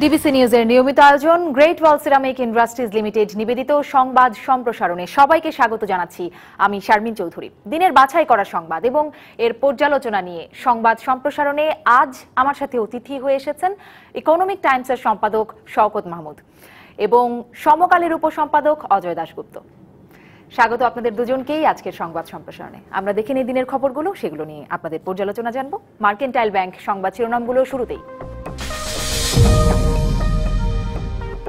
DBC নিউজের নিয়মিত আয়োজন গ্রেট ওয়াল সিরামিক ইন্ডাস্ট্রিজ লিমিটেড নিবেদিত সংবাদ সম্প্রসারণে সবাইকে স্বাগত জানাচ্ছি। আমি শারমিন চৌধুরী। দিনের বাছাই করা সংবাদ এবং এর পর্যালোচনা নিয়ে সংবাদ সম্প্রসারণে আজ আমার সাথে অতিথি হয়ে এসেছেন ইকোনমিক টাইমসের সম্পাদক শওকত মাহমুদ এবং সমকালের উপসম্পাদক অজয় দাশগুপ্ত। স্বাগত আপনাদের দুজনকেই আজকের সংবাদ সম্প্রসারণে। আমরা দেখে নিই দিনের খবরগুলো, সেগুলো নিয়ে আপনাদের পর্যালোচনা জানবো। মার্কেন্টাইল ব্যাংক সংবাদ শিরোনামগুলো শুরুতেই।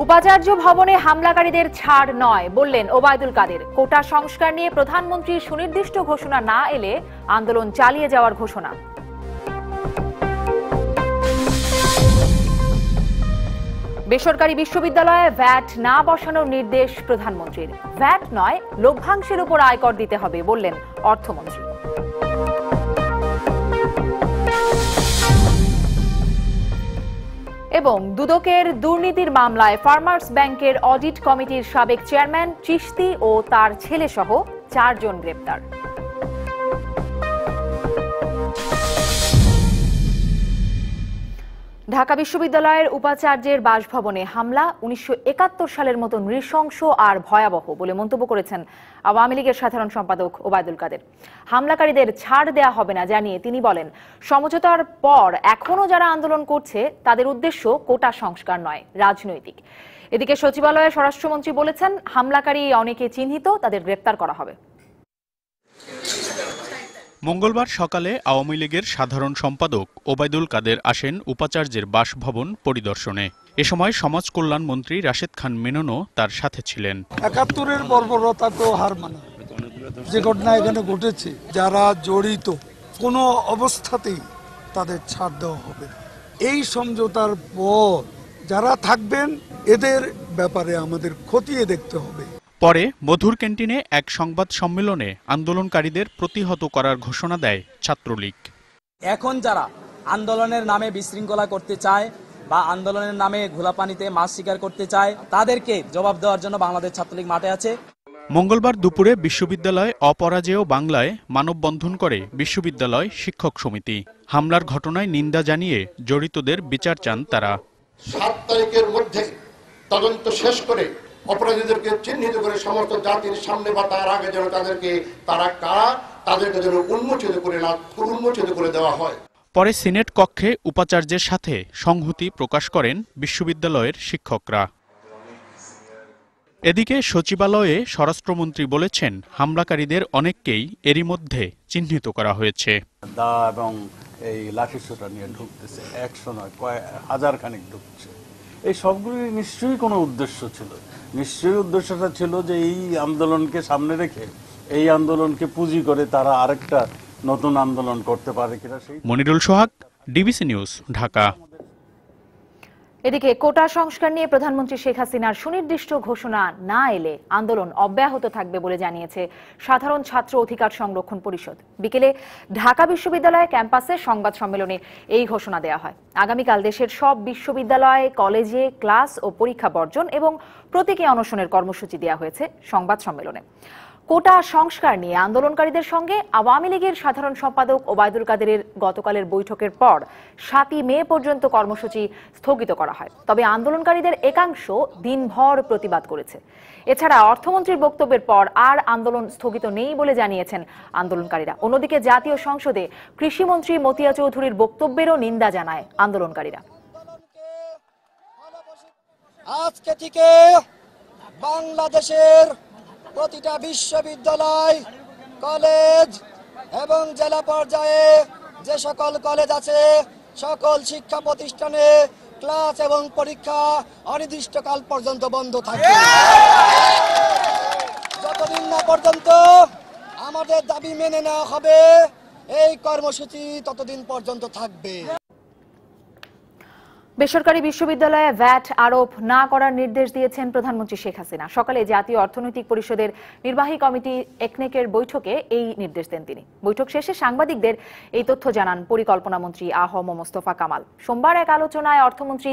উপাচার্য ভবনে হামলাকারীদের ছাড় নয় বললেন ওবায়দুল কাদের। কোটা সংস্কার নিয়ে প্রধানমন্ত্রীর সুনির্দিষ্ট ঘোষণা না এলে আন্দোলন চালিয়ে যাওয়ার ঘোষণা। বেসরকারি বিশ্ববিদ্যালয়ে ভ্যাট না বসানোর নির্দেশ প্রধানমন্ত্রীর। ভ্যাট নয়, লভ্যাংশের উপর আয়কর দিতে হবে বললেন অর্থমন্ত্রী। এবং দুদকের দুর্নীতির মামলায় ফার্মার্স ব্যাংকের অডিট কমিটির সাবেক চেয়ারম্যান চিশতি ও তার ছেলে সহ 4 জন গ্রেপ্তার। ঢাকা বিশ্ববিদ্যালয়ের উপাচার্যের বাসভবনে হামলা 1971 সালের মতো নৃশংস আর ভয়াবহ বলে মন্তব্য করেছেন আওয়ামী লীগের সাধারণ সম্পাদক ওবায়দুল কাদের। হামলাকারীদের ছাড় দেয়া হবে না জানিয়ে তিনি বলেন, সমঝোতার পর এখনো যারা আন্দোলন করছে তাদের উদ্দেশ্য কোটা সংস্কার নয়, রাজনৈতিক। এদিকে সচিবালয়ে স্বরাষ্ট্রমন্ত্রী বলেছেন, হামলাকারী অনেকে চিহ্নিত, তাদের গ্রেপ্তার করা হবে। মঙ্গলবার সকালে আওয়ামী লীগের সাধারণ সম্পাদক ওবায়দুল কাদের আসেন উপাচার্যের বাসভবন পরিদর্শনে। এ সময় সমাজ কল্যাণ মন্ত্রী রাশেদ খান মেননও তার সাথে ছিলেন। ৭১-এর বর্বরতা তো হার মানা, যে ঘটনা এখানে ঘটেছে যারা জড়িত কোনো অবস্থাতেই তাদের ছাড় দেওয়া হবে। এই সমঝোতার পর যারা থাকবেন এদের ব্যাপারে আমাদের খতিয়ে দেখতে হবে। পরে মধুর ক্যান্টিনে এক সংবাদ সম্মেলনে আন্দোলনকারীদের প্রতিহত করার ঘোষণা দেয় ছাত্রলীগ। এখন যারা আন্দোলনের নামে বিশৃঙ্খলা করতে চায় বা আন্দোলনের নামে ঘোলাপানিতে মাছ শিকার করতে চায়, তাদেরকে জবাব দেওয়ার জন্য বাংলাদেশ ছাত্রলীগ মাঠে আছে। মঙ্গলবার দুপুরে বিশ্ববিদ্যালয় অপরাজেয় বাংলায় মানববন্ধন করে বিশ্ববিদ্যালয় শিক্ষক সমিতি। হামলার ঘটনায় নিন্দা জানিয়ে জড়িতদের বিচার চান তারা। 7 তারিখের মধ্যে তদন্ত শেষ করে অপরাধীদেরকে চিহ্নিত করে সমস্ত জাতির সামনে বা তার আগে যেন তাদেরকে যেন উন্মোচিত করে দেওয়া হয়। পরে সিনেট কক্ষে উপাচার্যের সাথে সংহতি প্রকাশ করেন বিশ্ববিদ্যালয়ের শিক্ষকরা। এদিকে সচিবালয়ে স্বরাষ্ট্রমন্ত্রী বলেছেন, হামলাকারীদের অনেককেই এরই মধ্যে চিহ্নিত করা হয়েছে। দা এবং এই লাঠিসোঁটা নিয়ে ঢুকতেছে, 100 নয়, হাজার খানিক ঢুকছে। এই সবগুলি নিশ্চয়ই কোনো উদ্দেশ্য ছিল। নিশ্চয়ই উদ্দেশ্যটা ছিল যে এই আন্দোলনকে সামনে রেখে, এই আন্দোলনকে পুঁজি করে তারা আরেকটা নতুন আন্দোলন করতে পারে কিনা। সেই মনিরুল সোহাগ, ডিবিসি নিউজ, ঢাকা। এদিকে কোটা সংস্কার নিয়ে প্রধানমন্ত্রী শেখ হাসিনার সুনির্দিষ্ট ঘোষণা না এলে আন্দোলন অব্যাহত থাকবে বলে জানিয়েছে সাধারণ ছাত্র অধিকার সংরক্ষণ পরিষদ। বিকেলে ঢাকা বিশ্ববিদ্যালয় ক্যাম্পাসে সংবাদ সম্মেলনে এই ঘোষণা দেওয়া হয়। আগামীকাল দেশের সব বিশ্ববিদ্যালয়, কলেজে ক্লাস ও পরীক্ষা বর্জন এবং প্রতীকী অনশনের কর্মসূচি দেওয়া হয়েছে সংবাদ সম্মেলনে। কোটা সংস্কার নিয়ে আন্দোলনকারীদের সঙ্গে আওয়ামী লীগের সাধারণ সম্পাদক ওবায়দুল কাদেরের গতকালের বৈঠকের পর 7 মে পর্যন্ত কর্মসূচি স্থগিত করা হয়। তবে আন্দোলনকারীদের একাংশ দিনভর প্রতিবাদ করেছে। এছাড়া অর্থমন্ত্রীর বক্তব্যের পর আর আন্দোলন স্থগিত নেই বলে জানিয়েছেন আন্দোলনকারীরা। অন্যদিকে জাতীয় সংসদে কৃষিমন্ত্রী মতিয়া চৌধুরীর বক্তব্যেরও নিন্দা জানায় আন্দোলনকারীরা। আজকে থেকে বাংলাদেশের প্রতিটা বিশ্ববিদ্যালয়, কলেজ এবং জেলা পর্যায়ে যে সকল কলেজ আছে, সকল শিক্ষা প্রতিষ্ঠানে ক্লাস এবং পরীক্ষা অনির্দিষ্টকাল পর্যন্ত বন্ধ থাকবে। যতদিন না পর্যন্ত আমাদের দাবি মেনে নেওয়া হবে, এই কর্মসূচি ততদিন পর্যন্ত থাকবে। বেসরকারি বিশ্ববিদ্যালয়ে ভ্যাট আরোপ না করার নির্দেশ দিয়েছেন প্রধানমন্ত্রী শেখ হাসিনা। সকালে জাতীয় অর্থনৈতিক পরিষদের নির্বাহী কমিটি একনেকের বৈঠকে এই নির্দেশ দেন তিনি। বৈঠক শেষে সাংবাদিকদের এই তথ্য জানান পরিকল্পনা মন্ত্রী আ.হ.ম মোস্তফা কামাল। সোমবার এক আলোচনায় অর্থমন্ত্রী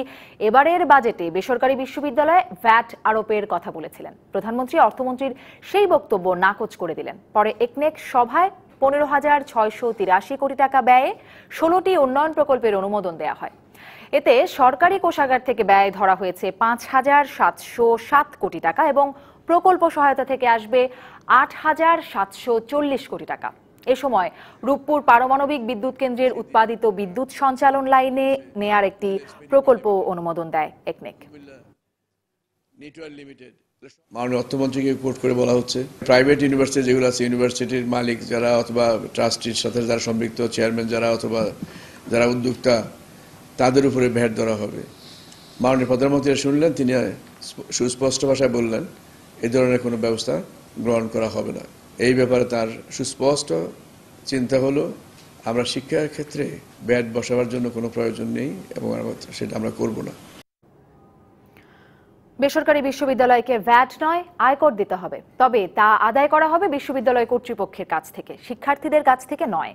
এবারের বাজেটে বেসরকারি বিশ্ববিদ্যালয়ে ভ্যাট আরোপের কথা বলেছিলেন। প্রধানমন্ত্রী অর্থমন্ত্রীর সেই বক্তব্য নাকচ করে দিলেন। পরে একনেক সভায় 15,683 কোটি টাকা ব্যয়ে 16টি উন্নয়ন প্রকল্পের অনুমোদন দেওয়া হয়। এতে সরকারি কোষাগার থেকে ব্যয় ধরা হয়েছে ৫,৭০৭ কোটি টাকা এবং প্রকল্প সহায়তা থেকে আসবে ৮,৭৪০ কোটি টাকা। এ সময় রূপপুর পারমাণবিক বিদ্যুৎ কেন্দ্রের উৎপাদিত বিদ্যুৎ সঞ্চালন লাইনে নেয়ার একটি প্রকল্প অনুমোদন দেয় একনেক। মাননীয় অর্থমন্ত্রীকে কোট করে বলা হচ্ছে প্রাইভেট ইউনিভার্সিটি যেগুলো আছে, ইউনিভার্সিটির মালিক যারা অথবা ট্রাস্টির সাথে যারা সম্পৃক্ত, চেয়ারম্যান যারা অথবা যারা উদ্যোক্তা, তাদের উপরে ভ্যাট ধরা হবে। মাননীয় প্রধানমন্ত্রী শুনলেন, তিনি সুস্পষ্ট ভাষায় বললেন এই ধরনের কোনো ব্যবস্থা গ্রহণ করা হবে না। এই ব্যাপারে তার সুস্পষ্ট চিন্তা হলো আমরা শিক্ষার ক্ষেত্রে ভ্যাট বসাবার জন্য কোনো প্রয়োজন নেই এবং সেটা আমরা করব না। বেসরকারি বিশ্ববিদ্যালয়কে ভ্যাট নয় আয়কর দিতে হবে, তবে তা আদায় করা হবে বিশ্ববিদ্যালয় কর্তৃপক্ষের কাছ থেকে, শিক্ষার্থীদের কাছ থেকে নয়।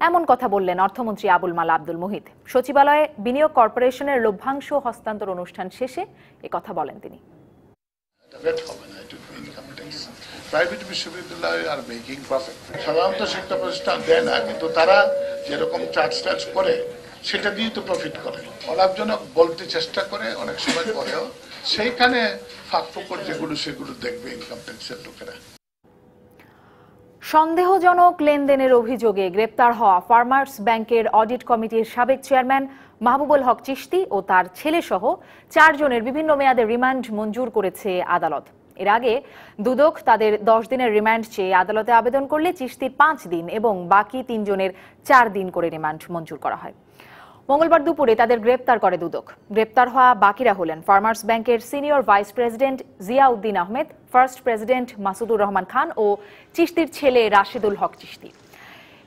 এমন কথা বললেন অর্থমন্ত্রী আবুল মাল আব্দুল মুহিত। সচিবালয়ে বিনিয়োগ কর্পোরেশনের লভ্যাংশ হস্তান্তর অনুষ্ঠান শেষে কথা বলেন তিনি। প্রাইভেট বিশ্ববিদ্যালয় আর মেকিং প্রফিট সাধারণত শিক্ষা প্রতিষ্ঠান দেয় না, কিন্তু তারা যেরকম চার্জ করে সেটা দিয়ে তো প্রফিট করে, অলাভজনক বলতে চেষ্টা করে অনেক সময় পরেও, সেইখানে ফাঁক ফোকর যেগুলো সেগুলো দেখবে ইনকাম ট্যাক্সের লোকেরা। সন্দেহজনক লেনদেনের অভিযোগে গ্রেপ্তার হওয়া ফার্মার্স ব্যাংকের অডিট কমিটির সাবেক চেয়ারম্যান মাহবুবুল হক চিশতি ও তার ছেলে সহ 4 জনের বিভিন্ন মেয়াদে রিমান্ড মঞ্জুর করেছে আদালত। এর আগে দুদক তাদের 10 দিনের রিমান্ড চেয়ে আদালতে আবেদন করলে চিশতির 5 দিন এবং বাকি 3 জনের 4 দিন করে রিমান্ড মঞ্জুর করা হয়। মঙ্গলবার দুপুরে তাদের গ্রেপ্তার করে দুদক। গ্রেপ্তার হওয়া বাকিরা হলেন ফার্মার্স ব্যাংকের senior vice president Ziauddin Ahmed, first president Masudur Rahman Khan ও চিশতির ছেলে রাশেদুল হক চিশতি।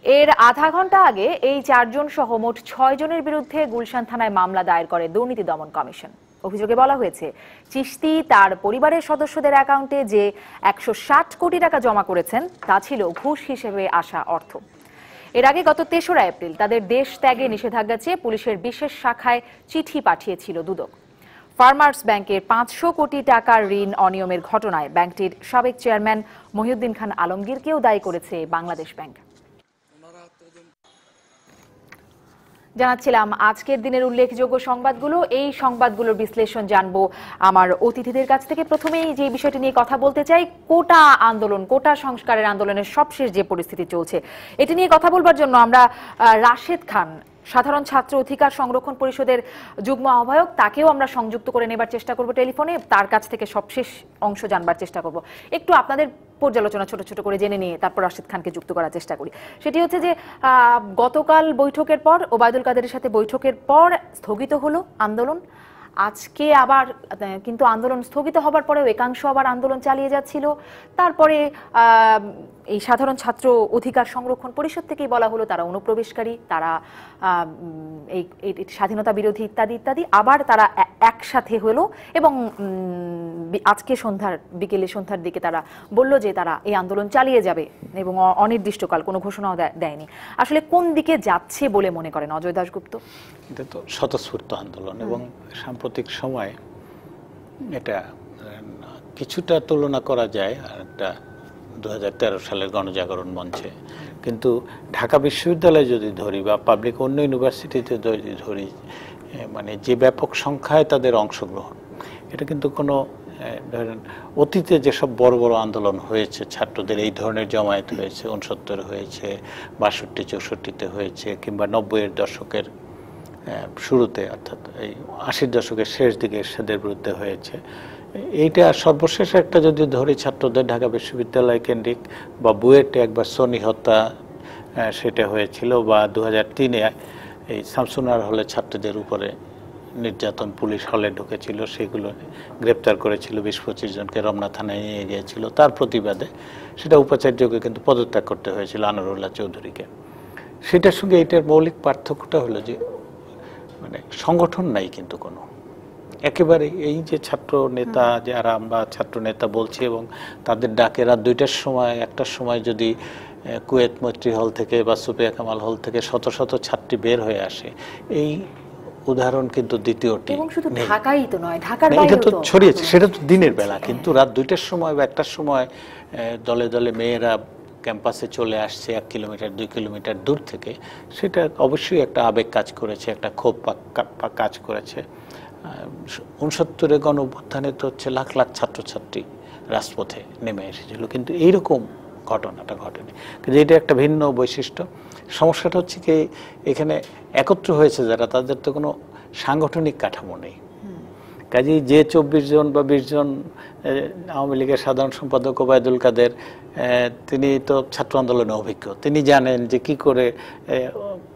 এর আধা ঘন্টা আগে এই 4 জন সহ মোট 6 জনের বিরুদ্ধে গুলশান থানায় মামলা দায়ের করে দুর্নীতি দমন কমিশন। অভিযোগে বলা হয়েছে চিশতি তার পরিবারের সদস্যদের অ্যাকাউন্টে যে 160 কোটি টাকা জমা করেছেন তা ছিল ঘুষ হিসেবে আসা অর্থ। এর আগে গত 3রা এপ্রিল তাদের দেশ ত্যাগে নিষেধাজ্ঞা চেয়ে পুলিশের বিশেষ শাখায় চিঠি পাঠিয়েছিল দুদক। ফার্মার্স ব্যাংকের 500 কোটি টাকার ঋণ অনিয়মের ঘটনায় ব্যাংকটির সাবেক চেয়ারম্যান মহিউদ্দিন খান আলমগীরকেও দায়ী করেছে বাংলাদেশ ব্যাংক। জানাচ্ছিলাম আজকের দিনের উল্লেখযোগ্য সংবাদগুলো। এই সংবাদগুলোর বিশ্লেষণ জানবো আমার অতিথিদের কাছ থেকে। প্রথমেই যে বিষয়টি নিয়ে কথা বলতে চাই, কোটা আন্দোলন, কোটা সংস্কারের আন্দোলনের সবশেষ যে পরিস্থিতি চলছে, এটি নিয়ে কথা বলবার জন্য আমরা রাশেদ খান, সাধারণ ছাত্র অধিকার সংরক্ষণ পরিষদের যুগ্ম আহ্বায়ক, তাকেও আমরা সংযুক্ত করে নেবার চেষ্টা করব টেলিফোনে। তার কাছ থেকে সবশেষ অংশ জানবার চেষ্টা করব। একটু আপনাদের পর্যালোচনা ছোট ছোট করে জেনে নিয়ে তারপর রাশেদ খানকে যুক্ত করার চেষ্টা করি। সেটি হচ্ছে যে গতকাল বৈঠকের পর, ওবায়দুল কাদেরের সাথে বৈঠকের পর স্থগিত হলো আন্দোলন। আজকে আবার কিন্তু আন্দোলন স্থগিত হবার পরেও একাংশ আবার আন্দোলন চালিয়ে যাচ্ছিল। তারপরে এই সাধারণ ছাত্র অধিকার সংরক্ষণ পরিষদ থেকেই বলা হলো তারা অনুপ্রবেশকারী, তারা এই স্বাধীনতা বিরোধী ইত্যাদি ইত্যাদি। আবার তারা একসাথে হলো এবং আজকে বিকেলে সন্ধ্যার দিকে তারা বলল যে তারা এই আন্দোলন চালিয়ে যাবে এবং অনির্দিষ্টকাল, কোনো ঘোষণাও দেয়নি। আসলে কোন দিকে যাচ্ছে বলে মনে করেন অজয় দাশগুপ্ত? এটা তো স্বতঃস্ফূর্ত আন্দোলন এবং সাম্প্রতিক সময় এটা কিছুটা তুলনা করা যায় আর একটা 2013 সালের গণজাগরণ মঞ্চে। কিন্তু ঢাকা বিশ্ববিদ্যালয়ে যদি ধরি বা পাবলিক অন্য ইউনিভার্সিটিতে যদি ধরি, মানে যে ব্যাপক সংখ্যায় তাদের অংশগ্রহণ, এটা কিন্তু কোনো ধরেন অতীতে যেসব বড় বড় আন্দোলন হয়েছে ছাত্রদের, এই ধরনের জমায়েত হয়েছে 69 হয়েছে, 62, 64-তে হয়েছে, কিংবা 90-এর দশকের শুরুতে অর্থাৎ এই 80-র দশকের শেষ দিকে এরশাদের বিরুদ্ধে হয়েছে। এইটা সর্বশেষ একটা যদি ধরি ছাত্রদের ঢাকা বিশ্ববিদ্যালয় কেন্দ্রিক বা বুয়েটে একবার সনি হত্যা সেটা হয়েছিল, বা 2003-এ এই শামসুনার হলে ছাত্রদের উপরে নির্যাতন, পুলিশ হলে ঢুকেছিল, সেগুলো গ্রেপ্তার করেছিল, 20-25 জনকে রমনা থানায় নিয়ে গিয়েছিল। তার প্রতিবাদে সেটা উপাচার্যকে কিন্তু পদত্যাগ করতে হয়েছিল, আনোয়ারুল্লাহ চৌধুরীকে। সেটার সঙ্গে এটার মৌলিক পার্থক্যটা হলো যে মানে সংগঠন নাই কিন্তু কোনো, একেবারে এই যে ছাত্র নেতা যারা আমরা ছাত্র নেতা বলছি এবং তাদের ডাকে রাত 2টার সময় 1টার সময় যদি কুয়েত মৈত্রী হল থেকে বা সুফিয়া কামাল হল থেকে শত শত ছাত্রী বের হয়ে আসে, এই উদাহরণ কিন্তু দ্বিতীয়টি। এবং শুধু ঢাকাই তো নয়, ঢাকার বাইরেও বাইরেও তো ছড়িয়েছে। সেটা তো দিনের বেলা, কিন্তু রাত 2টার সময় বা 1টার সময় দলে দলে মেয়েরা ক্যাম্পাসে চলে আসছে 1 কিলোমিটার 2 কিলোমিটার দূর থেকে, সেটা অবশ্যই একটা আবেগ কাজ করেছে, একটা ক্ষোভ কাজ করেছে। 69-এ গণ অভ্যুত্থানে তো হচ্ছে লাখ লাখ ছাত্রছাত্রী রাজপথে নেমে এসেছিল, কিন্তু এইরকম ঘটনাটা ঘটেনি। কিন্তু এটা একটা ভিন্ন বৈশিষ্ট্য। সমস্যাটা হচ্ছে কি, এখানে একত্র হয়েছে যারা, তাদের তো কোনো সাংগঠনিক কাঠামো নেই। কাজেই যে 24 জন বা 20 জন আওয়ামী লীগের সাধারণ সম্পাদক ওবায়দুল কাদের, তিনি তো ছাত্র আন্দোলনে অভিজ্ঞ, তিনি জানেন যে কি করে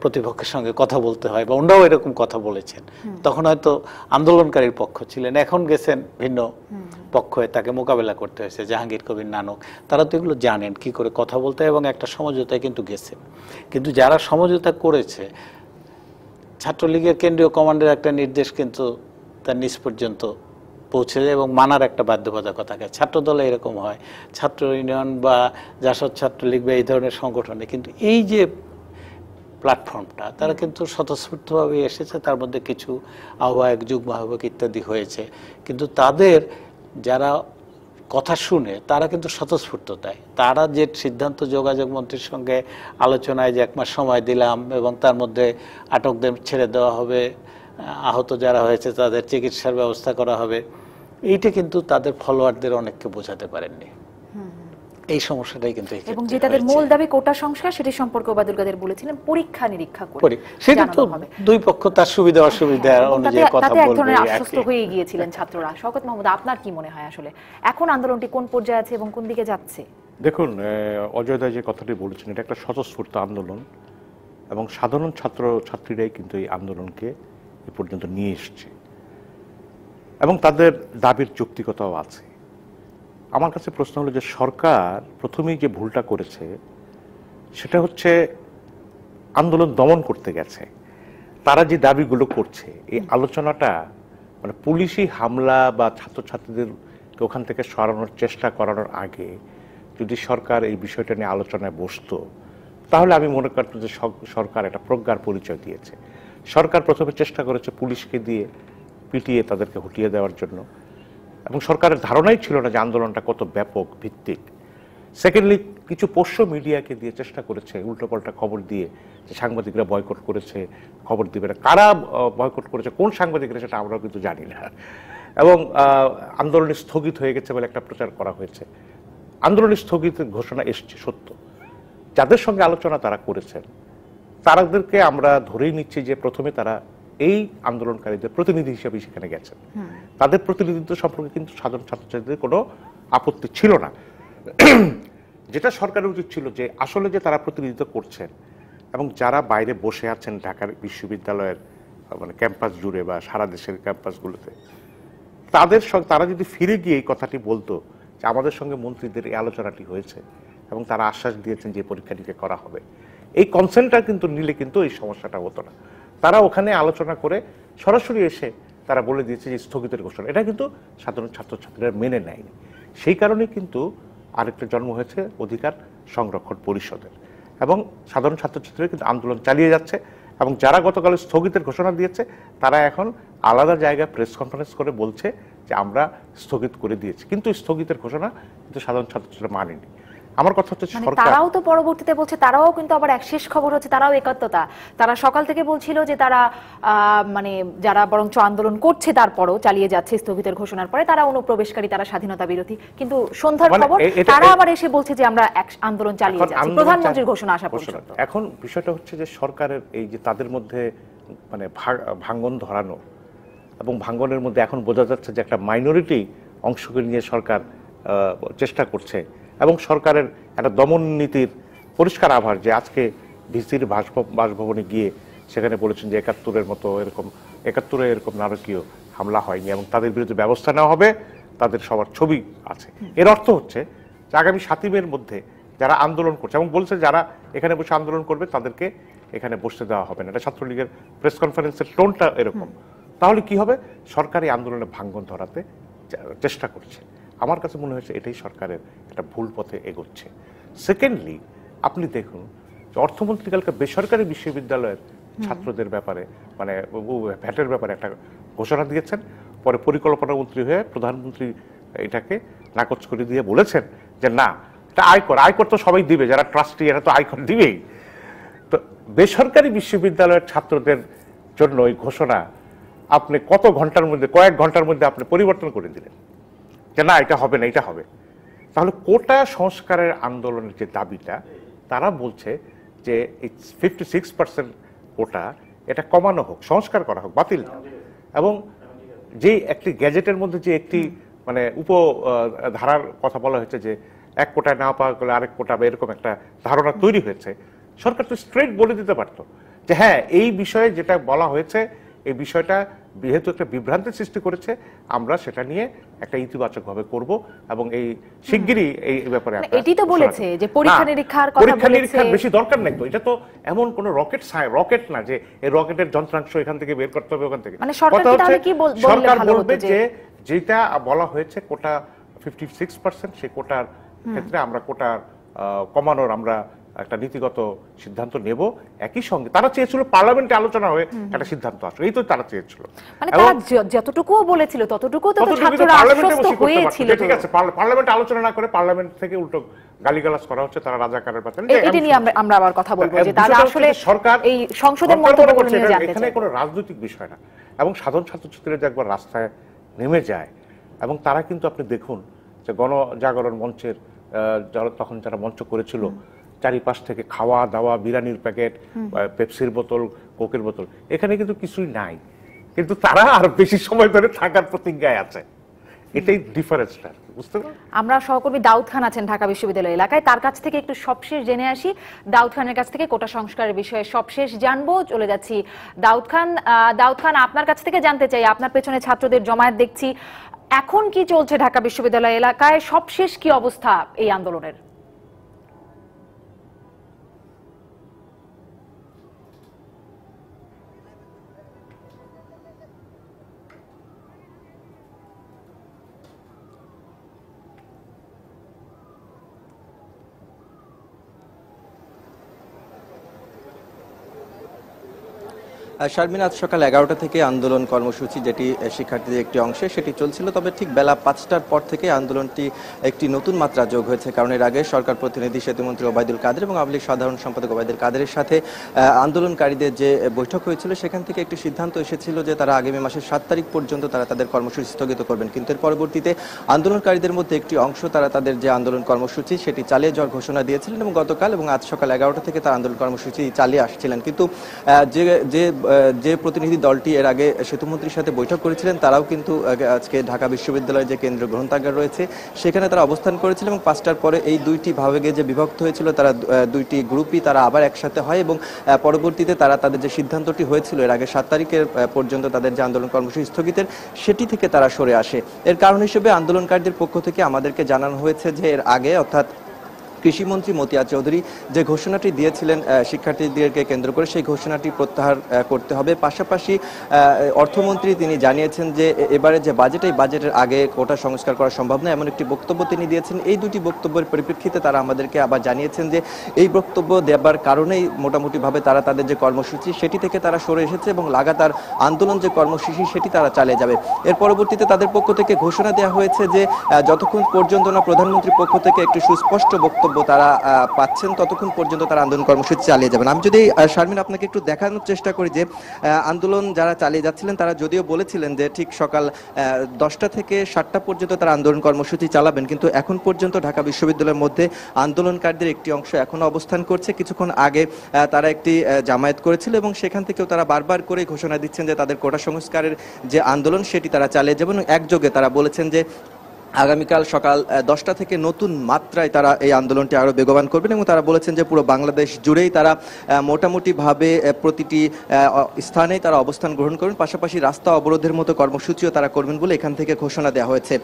প্রতিপক্ষের সঙ্গে কথা বলতে হয়, বা ওনারাও এরকম কথা বলেছেন। তখন হয়তো আন্দোলনকারীর পক্ষ ছিলেন, এখন গেছেন ভিন্ন পক্ষে, তাকে মোকাবেলা করতে হয়েছে। জাহাঙ্গীর কবির নানক, তারা তো এগুলো জানেন কি করে কথা বলতে হয়, এবং একটা সমঝোতায় কিন্তু গেছেন। কিন্তু যারা সমঝোতা করেছে, ছাত্রলীগের কেন্দ্রীয় কমান্ডের একটা নির্দেশ কিন্তু তার নিজ পর্যন্ত পৌঁছে যায় এবং মানার একটা বাধ্যবাধকতা থাকে। ছাত্র দলে এরকম হয়, ছাত্র ইউনিয়ন বা জাসদ ছাত্রলীগ বা এই ধরনের সংগঠনে কিন্তু এই যে প্ল্যাটফর্মটা, তারা কিন্তু স্বতঃস্ফূর্তভাবে এসেছে। তার মধ্যে কিছু আহ্বায়ক, যুগ্ম আহ্বায়ক ইত্যাদি হয়েছে, কিন্তু তাদের যারা কথা শুনে তারা কিন্তু স্বতঃস্ফূর্ত দেয়। তারা যে সিদ্ধান্ত যোগাযোগ মন্ত্রীর সঙ্গে আলোচনায় যে 1 মাস সময় দিলাম এবং তার মধ্যে আটকদের ছেড়ে দেওয়া হবে, আহত যারা হয়েছে তাদের চিকিৎসার ব্যবস্থা করা হবে, এইটা কিন্তু তাদের ফলোয়ারদের অনেককে বোঝাতে পারেননি। এই সমস্যাটাই কিন্তু এবং যে তাদের মূল দাবি কোটা সংস্কার, সেটি সম্পর্কে ওবায়দুল কাদের বলেছিলেন পরীক্ষা নিরীক্ষা করে সেটা তো দুই পক্ষ তার সুবিধা অসুবিধা অনুযায়ী কথা বলবে। এক ধরনের আশ্বস্ত হয়ে গিয়েছিলেন ছাত্ররা। শওকত মাহমুদ, আপনার কি মনে হয় আসলে এখন আন্দোলনটি কোন পর্যায়ে আছে এবং কোন দিকে যাচ্ছে? দেখুন, অজয়দা যে কথাটি বলেছেন, এটা একটা স্বতঃস্ফূর্ত আন্দোলন এবং সাধারণ ছাত্রছাত্রীরাই কিন্তু এই আন্দোলনকে এ পর্যন্ত নিয়ে এসছে এবং তাদের দাবির যৌক্তিকতাও আছে। আমার কাছে প্রশ্ন হলো যে সরকার প্রথমেই যে ভুলটা করেছে সেটা হচ্ছে আন্দোলন দমন করতে গেছে। তারা যে দাবিগুলো করছে, এই আলোচনাটা মানে পুলিশি হামলা বা ছাত্রছাত্রীদেরকে ওখান থেকে সরানোর চেষ্টা করানোর আগে যদি সরকার এই বিষয়টা নিয়ে আলোচনায় বসতো, তাহলে আমি মনে করতাম যে সরকার একটা প্রজ্ঞার পরিচয় দিয়েছে। সরকার প্রথমে চেষ্টা করেছে পুলিশকে দিয়ে পিটিয়ে তাদেরকে হটিয়ে দেওয়ার জন্য, এবং সরকারের ধারণাই ছিল না যে আন্দোলনটা কত ব্যাপক ভিত্তিক। সেকেন্ডলি, কিছু পোষ্য মিডিয়াকে দিয়ে চেষ্টা করেছে উল্টোপাল্টা খবর দিয়ে যে সাংবাদিকরা বয়কট করেছে, খবর দিবে না। কারা বয়কট করেছে, কোন সাংবাদিকরা, সেটা আমরাও কিন্তু জানি না। এবং আন্দোলন স্থগিত হয়ে গেছে বলে একটা প্রচার করা হয়েছে। আন্দোলন স্থগিত ঘোষণা এসছে সত্য, যাদের সঙ্গে আলোচনা তারা করেছেন তাদেরকে আমরা ধরেই নিচ্ছি যে প্রথমে তারা এই আন্দোলনকারীদের প্রতিনিধি হিসেবে সেখানে গেছেন। তাদের প্রতিনিধিত্ব সম্পর্কে কিন্তু সাধারণ ছাত্রছাত্রীদের কোনো আপত্তি ছিল না। যেটা সরকারের উচিত ছিল যে আসলে যে তারা প্রতিনিধিত্ব করছেন এবং যারা বাইরে বসে আছেন ঢাকার বিশ্ববিদ্যালয়ের মানে ক্যাম্পাস জুড়ে বা সারা দেশের ক্যাম্পাসগুলোতে, তারা যদি ফিরে গিয়ে এই কথাটি বলতো যে আমাদের সঙ্গে মন্ত্রীদের এই আলোচনাটি হয়েছে এবং তারা আশ্বাস দিয়েছেন যে পরীক্ষা নিরীক্ষা করা হবে, এই কনসেন্টটা কিন্তু নিলে কিন্তু এই সমস্যাটা হতো না। তারা ওখানে আলোচনা করে সরাসরি এসে তারা বলে দিয়েছে যে স্থগিতের ঘোষণা, এটা কিন্তু সাধারণ ছাত্রছাত্রীরা মেনে নেয়নি। সেই কারণেই কিন্তু আরেকটা জন্ম হয়েছে অধিকার সংরক্ষণ পরিষদের, এবং সাধারণ ছাত্রছাত্রীরা কিন্তু আন্দোলন চালিয়ে যাচ্ছে। এবং যারা গতকাল স্থগিতের ঘোষণা দিয়েছে তারা এখন আলাদা জায়গায় প্রেস কনফারেন্স করে বলছে যে আমরা স্থগিত করে দিয়েছি, কিন্তু স্থগিতের ঘোষণা কিন্তু সাধারণ ছাত্রছাত্রীরা মানেনি। আমার কথা হচ্ছে তারাও তো পরবর্তীতে বলছে, তারাও কিন্তু আবার এক শেষ খবর হচ্ছে তারাও একাত্মতা। তারা সকাল থেকে বলছিল যে তারা মানে যারা বরঞ্চ আন্দোলন করছে তারপরও চালিয়ে যাচ্ছে স্থগিতের ঘোষণার পরে, তারা অনুপ্রবেশকারী, তারা স্বাধীনতা বিরোধী। কিন্তু সন্ধ্যার খবর তারা আবার এসে বলছে যে আমরা আন্দোলন চালিয়ে যাচ্ছি, প্রধানমন্ত্রীর ঘোষণা আসা পর্যন্ত। এখন বিষয়টা হচ্ছে যে সরকারের এই যে তাদের মধ্যে মানে ভাঙ্গন ধরানো, এবং ভাঙ্গনের মধ্যে এখন বোঝা যাচ্ছে যে একটা মাইনরিটি অংশকে নিয়ে সরকার চেষ্টা করছে, এবং সরকারের একটা দমন নীতির পরিষ্কার আভাস যে আজকে ভিসির বাসভবনে গিয়ে সেখানে বলেছেন যে ৭১-এর মতো এরকম নারকীয় হামলা হয়নি এবং তাদের বিরুদ্ধে ব্যবস্থা নেওয়া হবে, তাদের সবার ছবি আছে। এর অর্থ হচ্ছে যে আগামী ৭ই মের মধ্যে যারা আন্দোলন করছে, এবং বলছে যারা এখানে বসে আন্দোলন করবে তাদেরকে এখানে বসতে দেওয়া হবে না, এটা ছাত্রলীগের প্রেস কনফারেন্সের টোনটা এরকম। তাহলে কি হবে, সরকারি আন্দোলনে ভাঙ্গন ধরাতে চেষ্টা করছে। আমার কাছে মনে হয়েছে এটাই সরকারের একটা ভুল পথে এগোচ্ছে। সেকেন্ডলি, আপনি দেখুন অর্থমন্ত্রী কালকে বেসরকারি বিশ্ববিদ্যালয়ের ছাত্রদের ব্যাপারে মানে ভ্যাটের ব্যাপারে একটা ঘোষণা দিয়েছেন, পরে পরিকল্পনা মন্ত্রী হয়ে প্রধানমন্ত্রী এটাকে নাকচ করে দিয়ে বলেছেন যে না, এটা আয়কর তো সবাই দিবে, যারা ট্রাস্টি এরা তো আয়কর দিবেই। তো বেসরকারি বিশ্ববিদ্যালয়ের ছাত্রদের জন্য ওই ঘোষণা আপনি কত ঘন্টার মধ্যে, কয়েক ঘন্টার মধ্যে আপনি পরিবর্তন করে দিলেন যে না এটা হবে না, এটা হবে। তাহলে কোটা সংস্কারের আন্দোলনের যে দাবিটা, তারা বলছে যে এই 56% কোটা এটা কমানো হোক, সংস্কার করা হোক, বাতিল না। এবং যে একটি গ্যাজেটের মধ্যে যে একটি মানে উপধারার কথা বলা হয়েছে যে এক কোটায় না পাওয়া গেলে আরেক কোটা বা এরকম একটা ধারণা তৈরি হয়েছে, সরকার তো স্ট্রেট বলে দিতে পারতো যে হ্যাঁ এই বিষয়ে যেটা বলা হয়েছে এই বিষয়টা যেহেতু একটা বিভ্রান্তির সৃষ্টি করেছে, আমরা সেটা নিয়ে একটা ইতিবাচক ভাবে করব এবং এই শিগগিরই এই ব্যাপারে এটি তো বলেছে যে পরীক্ষা নিরীক্ষার কথা বলেছে। পরীক্ষা নিরীক্ষার বেশি দরকার নেই তো, এটা তো এমন কোন রকেট না যে এই রকেটের যন্ত্রাংশ এখান থেকে বের করতে হবে ওখান থেকে। মানে সরকার বলবে যে যেটা বলা হয়েছে কোটা 56%, সেই কোটার ক্ষেত্রে আমরা কোটা কমানোর আমরা একটা নীতিগত সিদ্ধান্ত নেব। একই সঙ্গে তারা চেয়েছিল পার্লামেন্টে আলোচনা হয়ে একটা সিদ্ধান্ত আসবে, এই তো তারা চেয়েছিল। মানে তারা যতটুকু বলেছিল ততটুকু তো ছাত্ররা আশ্বস্ত হয়েছিল। ঠিক আছে, পার্লামেন্টে আলোচনা না করে পার্লামেন্ট থেকে উল্টো গালিগালাজ করা হচ্ছে, তারা রাজাকারের পাচ্ছেন। এটি নিয়ে আমরা আবার কথা বলবো যে তারা আসলে সরকার এই সংসদের মন্তব্যগুলো নিয়ে জানতে চায়। এখানে কোনো রাজনৈতিক বিষয় না, এবং সাধারণ ছাত্রছাত্রীরা যে একবার রাস্তায় নেমে যায় এবং তারা কিন্তু আপনি দেখুন যে গণজাগরণ মঞ্চের তখন যারা মঞ্চ করেছিল, চারিপাশ থেকে খাওয়া দাওয়া, বিরিয়ানির প্যাকেট, পেপসির বোতল, কোকের বোতল, এখানে কিন্তু কিছুই নাই, কিন্তু তারা আর বেশি সময় ধরে থাকার প্রতিজ্ঞায় আছে। এটাই ডিফারেন্সটা, বুঝতে পারছেন? আমরা সহকর্মী দাউদ খান আছেন ঢাকা বিশ্ববিদ্যালয় এলাকায়, তার কাছ থেকে একটু সবশেষ জেনে আসি। দাউদ খানের কাছ থেকে কোটা সংস্কারের বিষয়ে সবশেষ জানবো। চলে যাচ্ছি দাউদ খান, আপনার কাছ থেকে জানতে চাই, আপনার পেছনে ছাত্রদের জমায়েত দেখছি, এখন কি চলছে ঢাকা বিশ্ববিদ্যালয় এলাকায়, সবশেষ কি অবস্থা এই আন্দোলনের? শারমিন, আজ সকাল 11টা থেকে আন্দোলন কর্মসূচি, যেটি শিক্ষার্থীদের একটি অংশে, সেটি চলছিল। তবে ঠিক বেলা 5টার পর থেকে আন্দোলনটি একটি নতুন মাত্রা যোগ হয়েছে, কারণ এর আগে সরকার প্রতিনিধি সেতুমন্ত্রী ওবায়দুল কাদের এবং আওয়ামী লীগ সাধারণ সম্পাদক ওবায়দুল কাদেরের সাথে আন্দোলনকারীদের যে বৈঠক হয়েছিল, সেখান থেকে একটি সিদ্ধান্ত এসেছিল যে তারা আগামী মাসের 7 তারিখ পর্যন্ত তারা তাদের কর্মসূচি স্থগিত করবেন। কিন্তু এর পরবর্তীতে আন্দোলনকারীদের মধ্যে একটি অংশ তারা তাদের যে আন্দোলন কর্মসূচি সেটি চালিয়ে যাওয়ার ঘোষণা দিয়েছিলেন এবং গতকাল এবং আজ সকাল 11টা থেকে তারা আন্দোলন কর্মসূচি চালিয়ে আসছিলেন। কিন্তু যে প্রতিনিধি দলটি এর আগে সেতুমন্ত্রীর সাথে বৈঠক করেছিলেন, তারাও কিন্তু আজকে ঢাকা বিশ্ববিদ্যালয়ের যে কেন্দ্রীয় গ্রন্থাগার রয়েছে সেখানে তারা অবস্থান করেছিল এবং 5টার পরে এই দুইটি ভাগে যে বিভক্ত হয়েছিল, তারা দুইটি গ্রুপই তারা আবার একসাথে হয় এবং পরবর্তীতে তারা তাদের যে সিদ্ধান্তটি হয়েছিল এর আগে 7 তারিখের পর্যন্ত তাদের যে আন্দোলন কর্মসূচি স্থগিতের, সেটি থেকে তারা সরে আসে। এর কারণ হিসেবে আন্দোলনকারীদের পক্ষ থেকে আমাদেরকে জানানো হয়েছে যে এর আগে, অর্থাৎ কৃষিমন্ত্রী মতিয়া চৌধুরী যে ঘোষণাটি দিয়েছিলেন শিক্ষার্থীদেরকে কেন্দ্র করে, সেই ঘোষণাটি প্রত্যাহার করতে হবে। পাশাপাশি অর্থমন্ত্রী তিনি জানিয়েছেন যে এবারে যে বাজেট, এই বাজেটের আগে কোটা সংস্কার করা সম্ভব না, এমন একটি বক্তব্য তিনি দিয়েছেন। এই দুটি বক্তব্যের পরিপ্রেক্ষিতে তারা আমাদেরকে আবার জানিয়েছেন যে এই বক্তব্য দেবার কারণেই মোটামুটিভাবে তারা তাদের যে কর্মসূচি সেটি থেকে তারা সরে এসেছে এবং লাগাতার আন্দোলন যে কর্মসূচি সেটি তারা চালিয়ে যাবে। এর পরবর্তীতে তাদের পক্ষ থেকে ঘোষণা দেওয়া হয়েছে যে যতক্ষণ পর্যন্ত না প্রধানমন্ত্রীর পক্ষ থেকে একটি সুস্পষ্ট বক্তব্য তারা পাচ্ছেন, ততক্ষণ পর্যন্ত তারা আন্দোলন কর্মসূচি চালিয়ে যাবেন। আমি যদি শারমিন আপনাকে একটু দেখানোর চেষ্টা করি যে আন্দোলন যারা চালিয়ে যাচ্ছিলেন, তারা যদিও বলেছিলেন যে ঠিক সকাল 10টা থেকে 7টা পর্যন্ত তারা আন্দোলন কর্মসূচি চালাবেন, কিন্তু এখন পর্যন্ত ঢাকা বিশ্ববিদ্যালয়ের মধ্যে আন্দোলনকারীদের একটি অংশ এখনো অবস্থান করছে। কিছুক্ষণ আগে তারা একটি জামায়াত করেছিল এবং সেখান থেকেও তারা বারবার করে ঘোষণা দিচ্ছেন যে তাদের কোটা সংস্কারের যে আন্দোলন সেটি তারা চালিয়ে যাবেন। একযোগে তারা বলেছেন যে আগামীকাল সকাল 10টা থেকে নতুন মাত্রায় তারা এই আন্দোলনটি আরো বেগবান করবেন এবং তারা বলেছেন যে পুরো বাংলাদেশ জুড়েই তারা মোটামুটিভাবে প্রতিটি স্থানেই তারা অবস্থান গ্রহণ করবেন, পাশাপাশি রাস্তা অবরোধের মতো কর্মসূচিও তারা করবেন বলে এখান থেকে ঘোষণা দেওয়া হয়েছে।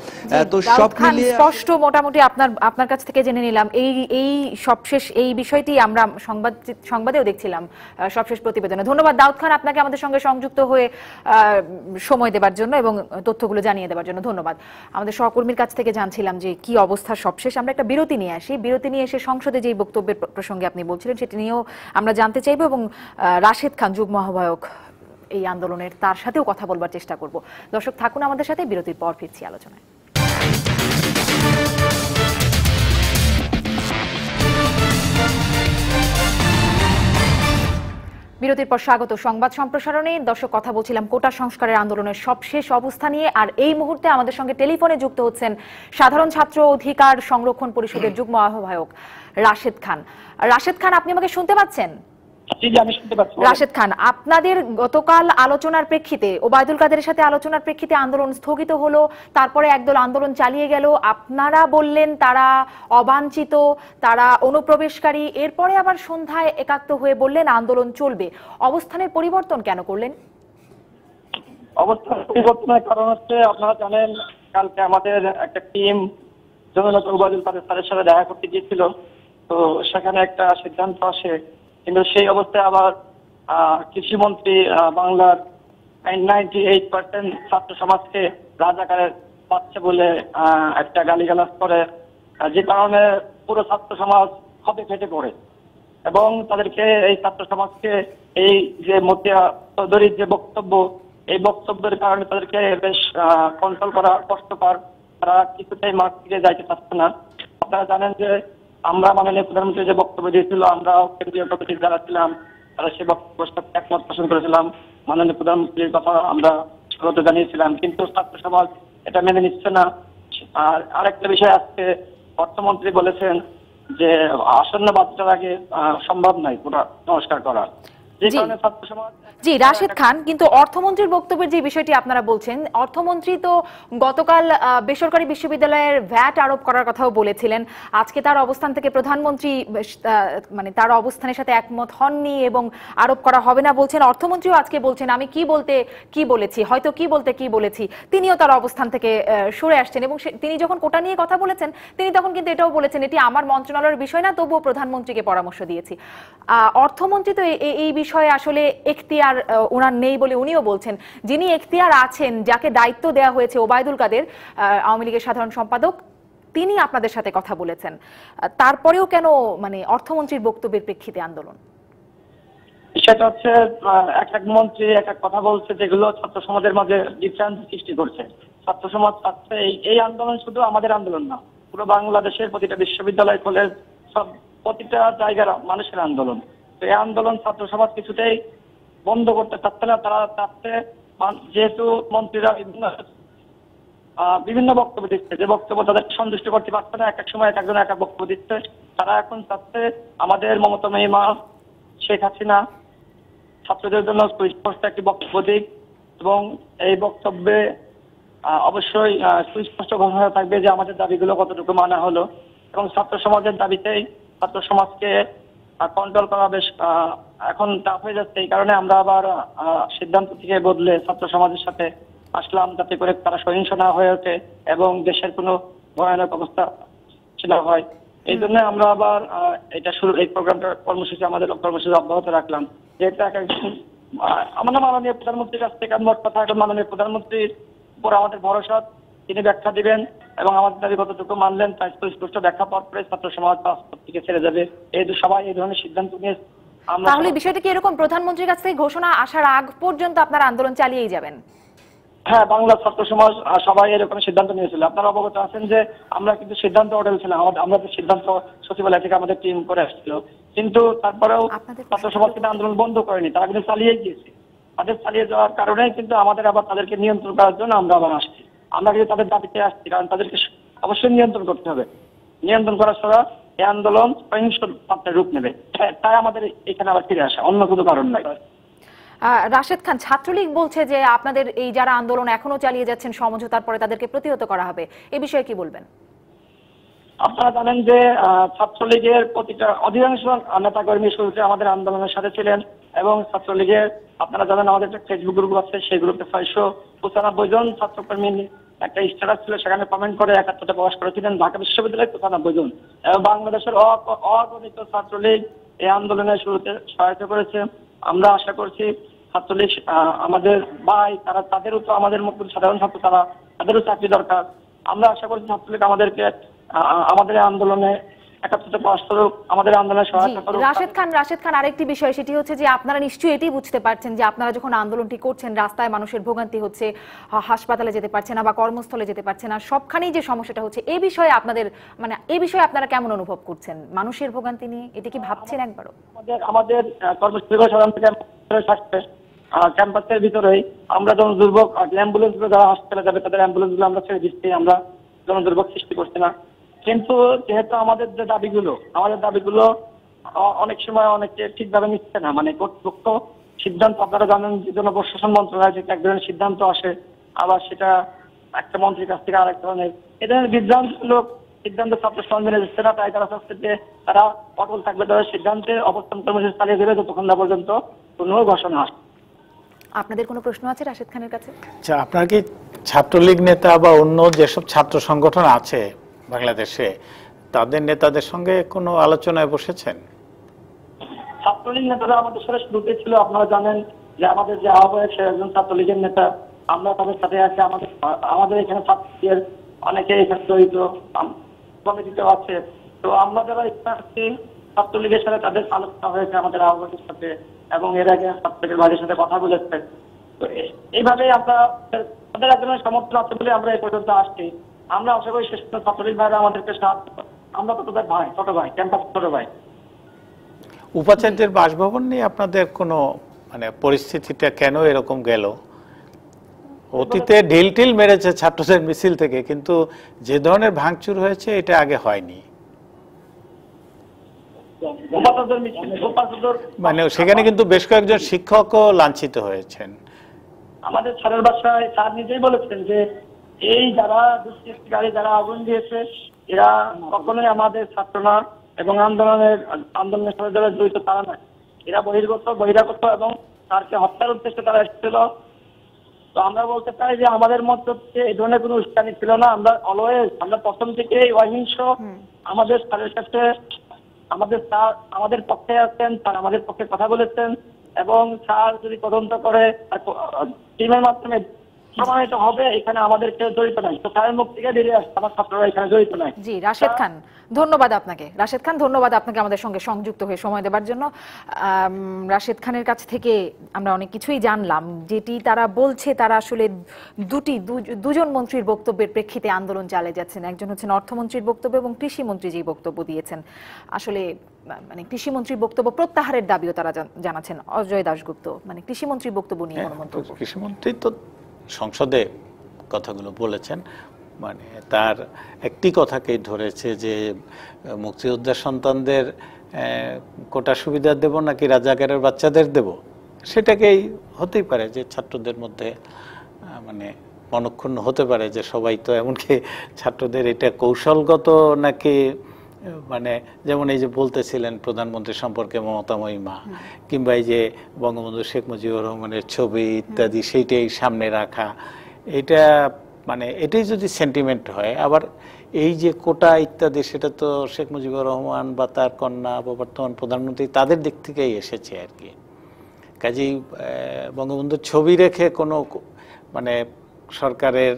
তো সব মিলিয়ে স্পষ্ট মোটামুটি আপনার কাছ থেকে জেনে নিলাম এই সবশেষ এই বিষয়টি আমরা সংবাদেও দেখছিলাম সবশেষ প্রতিবেদনে। ধন্যবাদ দাউদ খান আপনাকে আমাদের সঙ্গে সংযুক্ত হয়ে সময় দেবার জন্য এবং তথ্যগুলো জানিয়ে দেবার জন্য ধন্যবাদ। আমাদের সহকর্মী কাছ থেকে জানছিলাম যে কি অবস্থা সবশেষ। আমরা একটা বিরতি নিয়ে আসি, বিরতি নিয়ে এসে সংসদে যে বক্তব্যের প্রসঙ্গে আপনি বলছিলেন সেটি নিয়েও আমরা জানতে চাইবো এবং রাশেদ খান যুগ্ম আহ্বায়ক এই আন্দোলনের, তার সাথেও কথা বলবার চেষ্টা করব। দর্শক থাকুন আমাদের সাথে, বিরতির পর ফিরছি আলোচনায়। বিরতির পর স্বাগত সংবাদ সম্প্রসারণে। দর্শক, কথা বলছিলাম কোটা সংস্কারের আন্দোলনের সবশেষ অবস্থা নিয়ে। আর এই মুহূর্তে আমাদের সঙ্গে টেলিফোনে যুক্ত হচ্ছেন সাধারণ ছাত্র অধিকার সংরক্ষণ পরিষদের যুগ্ম আহ্বায়ক রাশেদ খান। রাশেদ খান, আপনি আমাকে শুনতে পাচ্ছেন? রাশেদ খান, আপনাদের গতকাল আলোচনার প্রেক্ষিতে, ওবায়দুল কাদেরের সাথে আলোচনার প্রেক্ষিতে আন্দোলন স্থগিত হলো, তারপরে একদল আন্দোলন চালিয়ে গেল। আপনারা বললেন তারা অবাঞ্ছিত, তারা অনুপ্রবেশকারী, এরপরে আবার সন্ধ্যায় একাত্ম হয়ে বললেন আন্দোলন চলবে। অবস্থানের পরিবর্তন কেন করলেন? অবস্থান পরিবর্তনের কারণ হচ্ছে, আপনারা জানেন কালকে আমাদের একটা টিম জননেতা ওবায়দুল কাদের স্যারের সাথে দেখা করতে গিয়েছিল। তো সেখানে একটা সিদ্ধান্ত আসে, কিন্তু সেই অবস্থায় আবার কৃষিমন্ত্রী বাংলার 98% ছাত্র সমাজকে রাজাকারের পাচ্ছে বলে একটা গালিগালাজ করে, যে কারণে পুরো ছাত্র সমাজ ক্ষোভে ফেটে পড়ে এবং তাদেরকে, এই ছাত্র সমাজকে এই যে মতিয়া চৌধুরীর যে বক্তব্য, এই বক্তব্যের কারণে তাদেরকে বেশ কন্ট্রোল করা কষ্টকর। তারা কিছুতেই মাঠ থেকে যাইতে পারছে না। আপনারা জানেন যে আমরা মাননীয় প্রধানমন্ত্রী যে বক্তব্য দিয়েছিল, আমরাও কেন্দ্রীয় কমিটির যারা ছিলাম তারা সেই বক্তব্যের সাথে একমত পোষণ করেছিলাম। মাননীয় প্রধানমন্ত্রীর কথা আমরা স্বাগত জানিয়েছিলাম, কিন্তু ছাত্র সমাজ এটা মেনে নিচ্ছে না। আর আরেকটা বিষয়, আজকে অর্থমন্ত্রী বলেছেন যে আসন্ন বাজেটের আগে সম্ভব নয় পুরো সংস্কার করা, যে কারণে ছাত্র সমাজ। জি রাশেদ খান, কিন্তু অর্থমন্ত্রীর বক্তব্যের যে বিষয়টি আপনারা বলছেন, অর্থমন্ত্রী তো গতকাল বেসরকারি বিশ্ববিদ্যালয়ের ভ্যাট আরোপ করার কথাও বলেছিলেন। আজকে তার অবস্থান থেকে প্রধানমন্ত্রী মানে তার অবস্থানের সাথে একমত হননি এবং আরোপ করা হবে না বলছেন। অর্থমন্ত্রীও আজকে বলছেন আমি কি বলতে কি বলেছি, হয়তো কি বলতে কি বলেছি, তিনিও তার অবস্থান থেকে সরে আসছেন। এবং তিনি যখন কোটা নিয়ে কথা বলেছেন, তিনি তখন কিন্তু এটাও বলেছেন এটি আমার মন্ত্রণালয়ের বিষয় না, তবুও প্রধানমন্ত্রীকে পরামর্শ দিয়েছি। অর্থমন্ত্রী তো এই বিষয়ে আসলে এখতিয়ার ওনার নেই বলে উনিও বলছেন। যিনি এখতিয়ার আছেন, যাকে দায়িত্ব দেওয়া হয়েছে, ওবায়দুল কাদের আওয়ামী লীগের সাধারণ সম্পাদক, তিনি আপনাদের সাথে কথা বলেছেন। তারপরেও কেন মানে অর্থমন্ত্রীর বক্তব্যের প্রেক্ষিতে আন্দোলন? সেটা হচ্ছে এক এক মন্ত্রী এক এক কথা বলছে, যেগুলো ছাত্র সমাজের মাঝে বিভ্রান্তি সৃষ্টি করছে। ছাত্র সমাজ চাচ্ছে এই আন্দোলন শুধু আমাদের আন্দোলন না, পুরো বাংলাদেশের প্রতিটা বিশ্ববিদ্যালয়, কলেজ, সব প্রতিটা জায়গার মানুষের আন্দোলন। তো এই আন্দোলন ছাত্র সমাজ কিছুতেই বন্ধ করতে চাচ্ছে না। তারা চাচ্ছে, যেহেতু মন্ত্রীরা বিভিন্ন বক্তব্য দিচ্ছে, যে বক্তব্য তাদেরকে সন্তুষ্ট করতে পারছে না, এক এক সময় এক একজন এক এক বক্তব্য দিচ্ছে, তারা এখন চাচ্ছে আমাদের মমতা মা শেখ হাসিনা ছাত্রদের জন্য সুস্পষ্ট একটি বক্তব্য দিক এবং এই বক্তব্যে অবশ্যই সুস্পষ্ট ঘোষণা থাকবে যে আমাদের দাবিগুলো কতটুকু মানা হলো। এবং ছাত্র সমাজের দাবিতেই ছাত্র সমাজকে কন্ট্রোল করা বেশ এখন টাফ হয়ে যাচ্ছে। এই কারণে আমরা আবার সিদ্ধান্ত থেকে বদলে ছাত্র সমাজের সাথে আসলাম, যাতে করে তারা সহিংস না হয়ে ওঠে এবং দেশের কোনো ভয়ানক অবস্থা ছিল হয়। এই জন্য আমরা আবার এটা শুরু, এই প্রোগ্রামটা কর্মসূচি, আমাদের কর্মসূচি অব্যাহত রাখলাম। যেহেতু আমাদের মাননীয় প্রধানমন্ত্রীর কাছ থেকে মোট কথা, এখন মাননীয় প্রধানমন্ত্রীর উপর আমাদের ভরসা, তিনি ব্যাখ্যা দিবেন এবং আমাদের দাবি কতটুকু মানলেন তাই স্পষ্ট ব্যাখ্যা পাওয়ার পরে ছাত্র সমাজ থেকে ছেড়ে যাবে। সবাই এই ধরনের সিদ্ধান্ত নিয়ে। তাহলে বিষয়টা কি এরকম, প্রধানমন্ত্রীর কাছ থেকে ঘোষণা আসার আগ পর্যন্ত আপনারা আন্দোলন চালিয়েই যাবেন? হ্যাঁ, বাংলা ছাত্র সমাজ সবাই এরকম সিদ্ধান্ত নিয়েছিল। আপনারা অবগত আছেন যে আমরা কিন্তু সিদ্ধান্ত অর্ডার ছিলাম, আমরা সিদ্ধান্ত সচিবালয় থেকে আমাদের টিম করে আসছিল, কিন্তু তারপরেও ছাত্র সমাজ কিন্তু আন্দোলন বন্ধ করেনি, তারা কিন্তু চালিয়ে গিয়েছে। তাদের চালিয়ে যাওয়ার কারণে কিন্তু আমাদের আবার তাদেরকে নিয়ন্ত্রণ করার জন্য আমরা আবার আসছি। আমরা কিন্তু তাদের দাবিতে আসছি, কারণ তাদেরকে অবশ্যই নিয়ন্ত্রণ করতে হবে। নিয়ন্ত্রণ করার ছাড়া এই আন্দোলন সহিংস মাত্রায় রূপ নেবে, তাই আমাদের এখানে আবার ফিরে আসা, অন্য কোনো কারণ নাই। রাশেদ খান, ছাত্রলীগ বলছে যে আপনাদের এই যারা আন্দোলন এখনো চালিয়ে যাচ্ছেন, সমঝোতার পরে তাদেরকে প্রতিহত করা হবে, এই বিষয়ে কি বলবেন? আপনারা জানেন যে ছাত্রলীগের প্রতিটা অধিকাংশ নেতা কর্মী শুরুতে আমাদের আন্দোলনের সাথে ছিলেন এবং ছাত্রলীগের, আপনারা জানেন আমাদের একটা ফেসবুক গ্রুপ আছে, সেই গ্রুপে 695 জন ছাত্রকর্মী একটা স্ট্যাটাস ছিল, সেখানে কমেন্ট করে একাত্মতা প্রকাশ করেছিলেন। ঢাকা বিশ্ববিদ্যালয়ে 95 জন এবং বাংলাদেশের অগণিত ছাত্রলীগ এই আন্দোলনের শুরুতে সহায়তা করেছে। আমরা আশা করছি ছাত্রলীগ আমাদের ভাই, তারা তাদেরও তো আমাদের মতো সাধারণ ছাত্র, তাদেরও চাকরি দরকার। আমরা আশা করছি ছাত্রলীগ আমাদেরকে আমাদের আন্দোলনে 71 পাস করুক, আমাদের আন্দোলনে সহায়তা করুক। রাশেদ খান আরেকটি বিষয়, সেটি হচ্ছে যে আপনারা নিশ্চয়ই এটি বুঝতে পারছেন যে আপনারা যখন আন্দোলনটি করছেন রাস্তায় মানুষের ভোগান্তি হচ্ছে, হাসপাতালে যেতে পারছে না বা কর্মস্থলে যেতে পারছে না, সবখানেই যে সমস্যাটা হচ্ছে, এই বিষয়ে আপনাদের এই বিষয়ে আপনারা কেমন অনুভব করছেন? মানুষের ভোগান্তি নিয়ে এটা কি ভাবছেন একবারও? আমাদের কর্মস্থল সাধারণ থেকে ক্যাম্পাসের ভিতরেই আমরা জনদুর্ভোগ, অ্যাম্বুলেন্স যারা হাসপাতালে যাবে তাদের অ্যাম্বুলেন্স গুলো আমরা ছেড়ে দিচ্ছি, আমরা জনদুর্ভোগ সৃষ্টি করছি না। কিন্তু যেহেতু আমাদের দাবিগুলো অনেক সময় অনেকে ঠিকভাবে নিচ্ছে না, মানে কর্তৃপক্ষ সিদ্ধান্ত, আপনারা জানেন যে জনপ্রশাসন মন্ত্রণালয় থেকে এক ধরনের সিদ্ধান্ত আসে, আবার সেটা একটা মন্ত্রীর কাছ থেকে আরেক ধরনের, এ ধরনের বিভ্রান্তমূলক সিদ্ধান্ত ছাত্র সমাজ মেনে দিচ্ছে না। তাই তারা চাচ্ছে যে তারা অটল থাকবে, তাদের সিদ্ধান্তে অবস্থান কর্মসূচি চালিয়ে দেবে যতক্ষণ না পর্যন্ত কোনো ঘোষণা আসে। আপনাদের কোনো প্রশ্ন আছে রাশেদ খানের কাছে? আচ্ছা, আপনার কি ছাত্রলীগ নেতা বা অন্য যেসব ছাত্র সংগঠন আছে বাংলাদেশে তাদের নেতাদের সঙ্গে কোনো আলোচনায় বসেছেন? ছাত্রলীগ নেতারা আমাদের সাথে শুরুতে ছিল, আপনারা জানেন যে আমাদের যে আহ্বায়ক সে একজন ছাত্রলীগের নেতা, আমরা তাদের সাথে আছি। আমাদের এখানে ছাত্রলীগের অনেকে এখানে জড়িত, কমিটিতে আছে। তো আমরা যারা এখানে ছাত্রলীগের সাথে তাদের আলোচনা হয়েছে আমাদের আহ্বায়কের সাথে, এবং এর আগে ছাত্রলীগের ভাইয়ের সাথে কথা বলেছে। তো এইভাবে আমরা তাদের একজনের সমর্থন আছে বলে আমরা এই পর্যন্ত আসছি। আমরা আশা করি শেষ পর্যন্ত ছাত্রলীগ ভাইরা আমাদেরকে সাহায্য, আমরা তো তাদের ভাই, ছোট ভাই, ক্যাম্পাস ছোট ভাই। উপাচার্যের বাসভবন নিয়ে আপনাদের কোনো পরিস্থিতিটা কেন এরকম গেল? অতীতে ঢিল মেরেছে ছাত্রদের মিছিল থেকে, কিন্তু যে ধরনের ভাঙচুর হয়েছে এটা আগে হয়নি। সেখানে কিন্তু বেশ কয়েকজন শিক্ষকও লাঞ্ছিত হয়েছেন। আমাদের স্যারের বাসায় স্যার নিজেই বলেছেন যে এই যারা দুষ্কৃতিকারী, যারা আগুন দিয়েছে, এরা কখনোই আমাদের ছাত্র না এবং আন্দোলনের সাথে যারা জড়িত তারা নয়, এরা বহিরাগত এবং স্যারকে হত্যার উদ্দেশ্যে তারা এসেছিল। তো আমরা বলতে চাই যে আমাদের মধ্যে এই ধরনের কোনো উস্কানি ছিল না। আমরা প্রথম থেকে অহিংস, আমাদের স্যারের কাছে আমাদের স্যার আমাদের পক্ষে আছেন, স্যার আমাদের পক্ষে কথা বলেছেন, এবং স্যার যদি তদন্ত করে টিমের মাধ্যমে প্রমাণিত হবে এখানে আমাদের কেউ জড়িত নাই, তো স্যারের মুখ থেকে বেরিয়ে আসছে আমার ছাত্ররা এখানে জড়িত নাই। জি রাশেদ খান, ধন্যবাদ আপনাকে। রাশেদ খান, ধন্যবাদ আপনাকে আমাদের সঙ্গে সংযুক্ত হয়ে সময় দেওয়ার জন্য। রাশেদ খানের কাছ থেকে আমরা অনেক কিছুই জানলাম, যেটি তারা বলছে তারা আসলে দুজন মন্ত্রীর বক্তব্যের প্রেক্ষিতে আন্দোলন চালিয়ে যাচ্ছেন। একজন হচ্ছেন অর্থমন্ত্রীর বক্তব্য এবং কৃষিমন্ত্রী যে বক্তব্য দিয়েছেন, আসলে কৃষিমন্ত্রীর বক্তব্য প্রত্যাহারের দাবিও তারা জানাচ্ছেন। অজয় দাশগুপ্ত কৃষিমন্ত্রীর বক্তব্য নিয়ে মন্তব্য। কৃষিমন্ত্রী তো সংসদে কথাগুলো বলেছেন, তার একটি কথাকেই ধরেছে যে মুক্তিযোদ্ধার সন্তানদের কোটা সুবিধা দেব নাকি রাজাকারের বাচ্চাদের দেব, সেটাকেই হতেই পারে যে ছাত্রদের মধ্যে মনক্ষুণ্ণ হতে পারে যে সবাই তো, এমনকি ছাত্রদের এটা কৌশলগত নাকি যেমন এই যে বলতেছিলেন প্রধানমন্ত্রী সম্পর্কে মমতাময়ী মা, কিংবা এই যে বঙ্গবন্ধু শেখ মুজিবুর রহমানের ছবি ইত্যাদি সেইটাই সামনে রাখা, এটা এটাই যদি সেন্টিমেন্ট হয়, আবার এই যে কোটা ইত্যাদি সেটা তো শেখ মুজিবুর রহমান বা তার কন্যা বা বর্তমান প্রধানমন্ত্রী তাদের দিক থেকেই এসেছে আর কি। কাজেই বঙ্গবন্ধুর ছবি রেখে কোনো সরকারের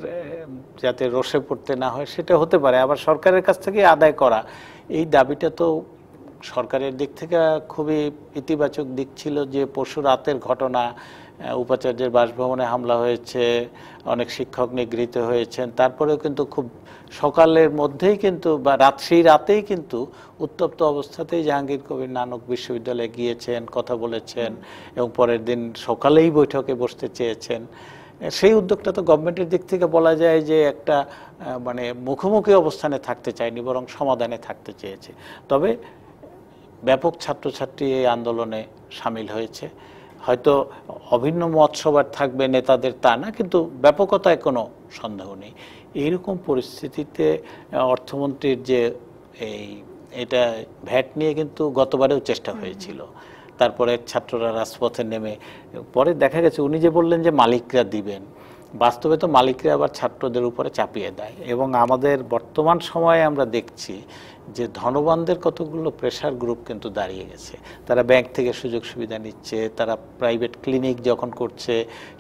যাতে রোষে পড়তে না হয় সেটা হতে পারে, আবার সরকারের কাছ থেকে আদায় করা এই দাবিটা তো সরকারের দিক থেকে খুবই ইতিবাচক দিক ছিল। যে পরশু রাতের ঘটনা, উপাচার্যের বাসভবনে হামলা হয়েছে, অনেক শিক্ষক নিগৃহীত হয়েছেন, তারপরেও কিন্তু খুব সকালের মধ্যেই কিন্তু বা সেই রাতেই কিন্তু উত্তপ্ত অবস্থাতেই জাহাঙ্গীর কবির নানক বিশ্ববিদ্যালয়ে গিয়েছেন, কথা বলেছেন এবং পরের দিন সকালেই বৈঠকে বসতে চেয়েছেন। সেই উদ্যোগটা তো গভর্নমেন্টের দিক থেকে বলা যায় যে একটা মুখোমুখি অবস্থানে থাকতে চায়নি, বরং সমাধানে থাকতে চেয়েছে। তবে ব্যাপক ছাত্রছাত্রী এই আন্দোলনে সামিল হয়েছে। হয়তো অভিন্ন মত সবার থাকবে নেতাদের তা না, কিন্তু ব্যাপকতায় কোনো সন্দেহ নেই। এইরকম পরিস্থিতিতে অর্থমন্ত্রীর যে এটা ভ্যাট নিয়ে কিন্তু গতবারেও চেষ্টা হয়েছিল, তারপরে ছাত্ররা রাজপথে নেমে পরে দেখা গেছে উনি যে বললেন যে মালিকরা দিবেন, বাস্তবে তো মালিকরা আবার ছাত্রদের উপরে চাপিয়ে দেয়। এবং আমাদের বর্তমান সময়ে আমরা দেখছি যে ধনবানদের কতগুলো প্রেশার গ্রুপ কিন্তু দাঁড়িয়ে গেছে, তারা ব্যাংক থেকে সুযোগ সুবিধা নিচ্ছে, তারা প্রাইভেট ক্লিনিক যখন করছে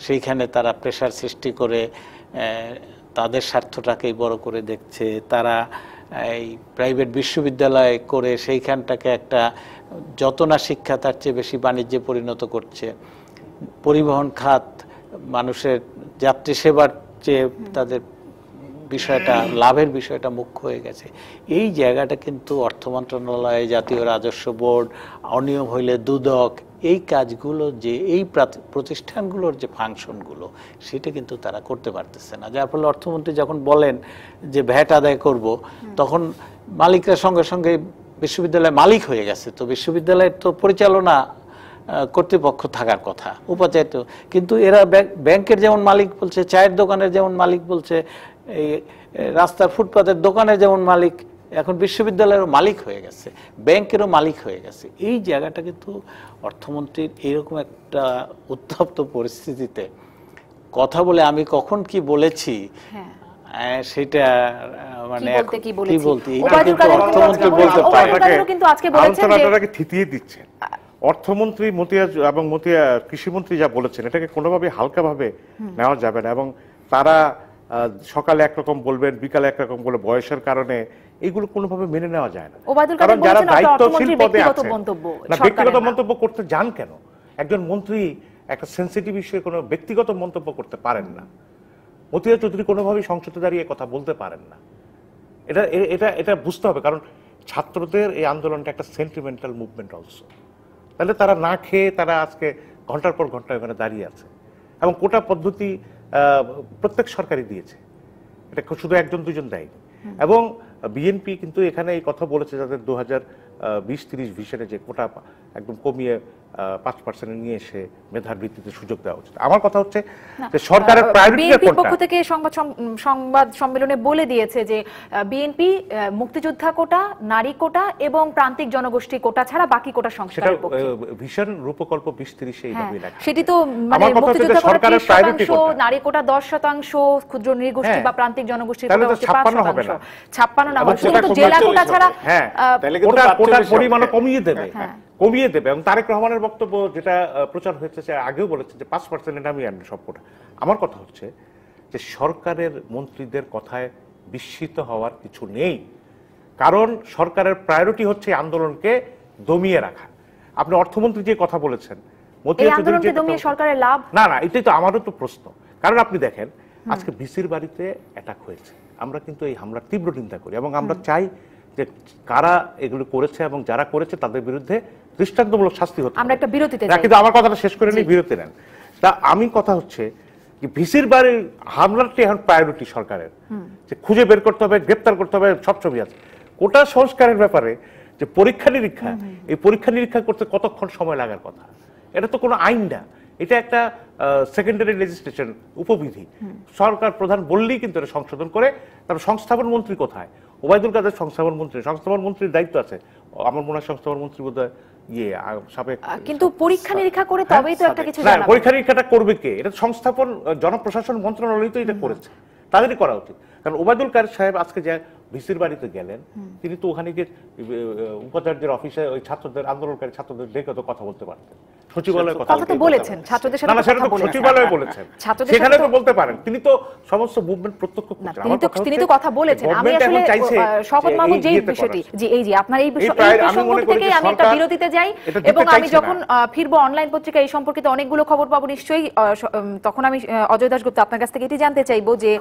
সেইখানে তারা প্রেশার সৃষ্টি করে তাদের স্বার্থটাকেই বড় করে দেখছে, তারা এই প্রাইভেট বিশ্ববিদ্যালয় করে সেইখানটাকে একটা যত না শিক্ষা তার চেয়ে বেশি বাণিজ্যে পরিণত করছে। পরিবহন খাত মানুষের যাত্রী সেবার চেয়ে তাদের বিষয়টা, লাভের বিষয়টা মুখ্য হয়ে গেছে। এই জায়গাটা কিন্তু অর্থ মন্ত্রণালয়, জাতীয় রাজস্ব বোর্ড, অনিয়ম হইলে দুদক, এই কাজগুলো যে এই প্রতিষ্ঠানগুলোর যে ফাংশনগুলো সেটা কিন্তু তারা করতে পারতেছে না। যার ফলে অর্থমন্ত্রী যখন বলেন যে ভ্যাট আদায় করব, তখন মালিকরা সঙ্গে সঙ্গে বিশ্ববিদ্যালয় মালিক হয়ে গেছে। তো বিশ্ববিদ্যালয়ের তো পরিচালনা কর্তৃপক্ষ থাকার কথা, উপাচার্য, কিন্তু এরা ব্যাংকের যেমন মালিক বলছে, চায়ের দোকানের যেমন মালিক বলছে, এই রাস্তার ফুটপাতের দোকানের যেমন মালিক, এখন বিশ্ববিদ্যালয়েরও মালিক হয়ে গেছে, ব্যাংকেরও মালিক হয়ে গেছে। এই জায়গাটা কিন্তু অর্থমন্ত্রীর এরকম একটা উত্তপ্ত পরিস্থিতিতে কথা বলে আমি কখন কি বলেছি সেটা মানে কি বলতে অর্থমন্ত্রী বলতে পারে থিতিয়ে দিচ্ছেন। অর্থমন্ত্রী এবং কৃষিমন্ত্রী যা বলেছেন এটাকে কোনোভাবে হালকাভাবে নেওয়া যাবে না, এবং তারা সকালে একরকম বলবেন, বিকালে একরকম বলে, বয়সের কারণে এগুলো কোনোভাবে মেনে নেওয়া যায় না। কারণ যারা দায়িত্বশীল পদে আছেন, না ব্যক্তিগত মন্তব্য করতে যান কেন? একজন মন্ত্রী একটা সেন্সিটিভ ইস্যুয়ে কোনো ব্যক্তিগত মন্তব্য করতে পারেন না। মতিয়া চৌধুরী কোনোভাবেই সংসদে দাঁড়িয়ে কথা বলতে পারেন না। এটা এটা এটা বুঝতে হবে, কারণ ছাত্রদের এই আন্দোলনটা একটা সেন্টিমেন্টাল মুভমেন্ট অলসো। তাহলে তারা না খেয়ে তারা আজকে ঘন্টার পর ঘন্টা ওখানে দাঁড়িয়ে আছে, এবং কোটা পদ্ধতি প্রত্যেক সরকারই দিয়েছে, এটা শুধু একজন দুজন দেয়নি। এবং বিএনপি কিন্তু এখানে এই কথা বলেছে যাদের 2020-30 ভিশনে যে কোটা একদম কমিয়ে 5% নিয়ে এসে মেধার ভিত্তিতে সুযোগ দেওয়া উচিত। আমার কথা হচ্ছে যে সরকারের বিএনপির পক্ষ থেকে সংবাদ সম্মেলনে বলে দিয়েছে যে বিএনপি মুক্তিযোদ্ধা কোটা, নারী কোটা এবং প্রান্তিক জনগোষ্ঠী কোটা ছাড়া বাকি কোটা সংস্কারের পক্ষে। ভিশন রূপকল্প 2030 এইভাবে লেখা। সেটি তো মানে মুক্তিযোদ্ধা কোটা 30%, নারী কোটা 10%, ক্ষুদ্র নৃগোষ্ঠী বা প্রান্তিক জনগোষ্ঠীর কোটা 5%। 56 না, শুধু জেলা কোটা ছাড়া কোটার পরিমাণ কমিয়ে দেবে। এবং তারেক রহমানের বক্তব্য যেটা প্রচার হয়েছে, সে আগেও বলেছে যে 5% নামিয়ে আনবে সব কোটা। আমার কথা হচ্ছে যে সরকারের মন্ত্রীদের কথায় বিস্মিত হওয়ার কিছু নেই, কারণ সরকারের প্রায়োরিটি হচ্ছে আন্দোলনকে দমিয়ে রাখা। আপনি অর্থমন্ত্রী যে কথা বলেছেন, সরকারের লাভ না, এটাই তো আমারও তো প্রশ্ন। কারণ আপনি দেখেন আজকে ভিসির বাড়িতে অ্যাটাক হয়েছে, আমরা কিন্তু এই হামলার তীব্র নিন্দা করি, এবং আমরা চাই যে কারা এগুলো করেছে এবং যারা করেছে তাদের বিরুদ্ধে দৃষ্টান্তমূলক শাস্তি হতে। আমরা একটা বিরতিতে যাই, কিন্তু আমার কথাটা শেষ করে নিই, বিরতি নেন। তা আমি কথা হচ্ছে যে ভিসির বাড়ির হামলাটি এখন প্রায়োরিটি সরকারের, যে খুঁজে বের করতে হবে, গ্রেপ্তার করতে হবে, সব ছবি আছে। কোটা সংস্কারের ব্যাপারে যে পরীক্ষা নিরীক্ষা, এই পরীক্ষা নিরীক্ষা করতে কতক্ষণ সময় লাগার কথা? এটা তো কোনো আইন না, এটা একটা সেকেন্ডারি লেজিসলেশন, উপবিধি। সরকার প্রধান বললেই কিন্তু এটা সংশোধন করে। তারপর সংস্থাপন মন্ত্রী কোথায়? ওবায়দুল কাদের সংস্থাপন মন্ত্রীর দায়িত্ব আছে। আমার মনে হয় সংস্থাপন মন্ত্রী বোধহয় কিন্তু পরীক্ষা নিরীক্ষা করে তবেই তো একটা কিছু জানাবে। পরীক্ষা নিরীক্ষাটা করবে কে? এটা সংস্থাপন জনপ্রশাসন মন্ত্রণালয় তো এটা করেছে, তাদেরই করা উচিত। কারণ ওবায়দুল কাদের সাহেব আজকে যে ভিসির বাড়িতে গেলেন, তিনি তো ওখানে গিয়ে উপাচার্যের অফিসে ওই ছাত্রদের, আন্দোলনকারী ছাত্রদের ডেকে তো কথা বলতে পারতেন। সচিবালয়ে কথা বলেছেন, ছাত্রদের সাথে সচিবালয়ে বলেছেন, সেখানে তো বলতে পারেন। তিনি তো সমস্ত মুভমেন্ট প্রত্যক্ষ করছেন, তিনি তো কথা বলেছেন। আমি আসলে শপথ মাহমুদ যেই বিষয়টি, যে এই যে আপনার এই প্রসঙ্গ থেকে আমি একটা বিরতিতে যাই, এবং আমি যখন ফিরবো অনলাইন পত্রিকা এই সম্পর্কিত অনেকগুলো খবর পাবো নিশ্চয়ই, তখন আমি অজয় দাশগুপ্ত আপনার কাছ থেকে এটি জানতে চাইবো যে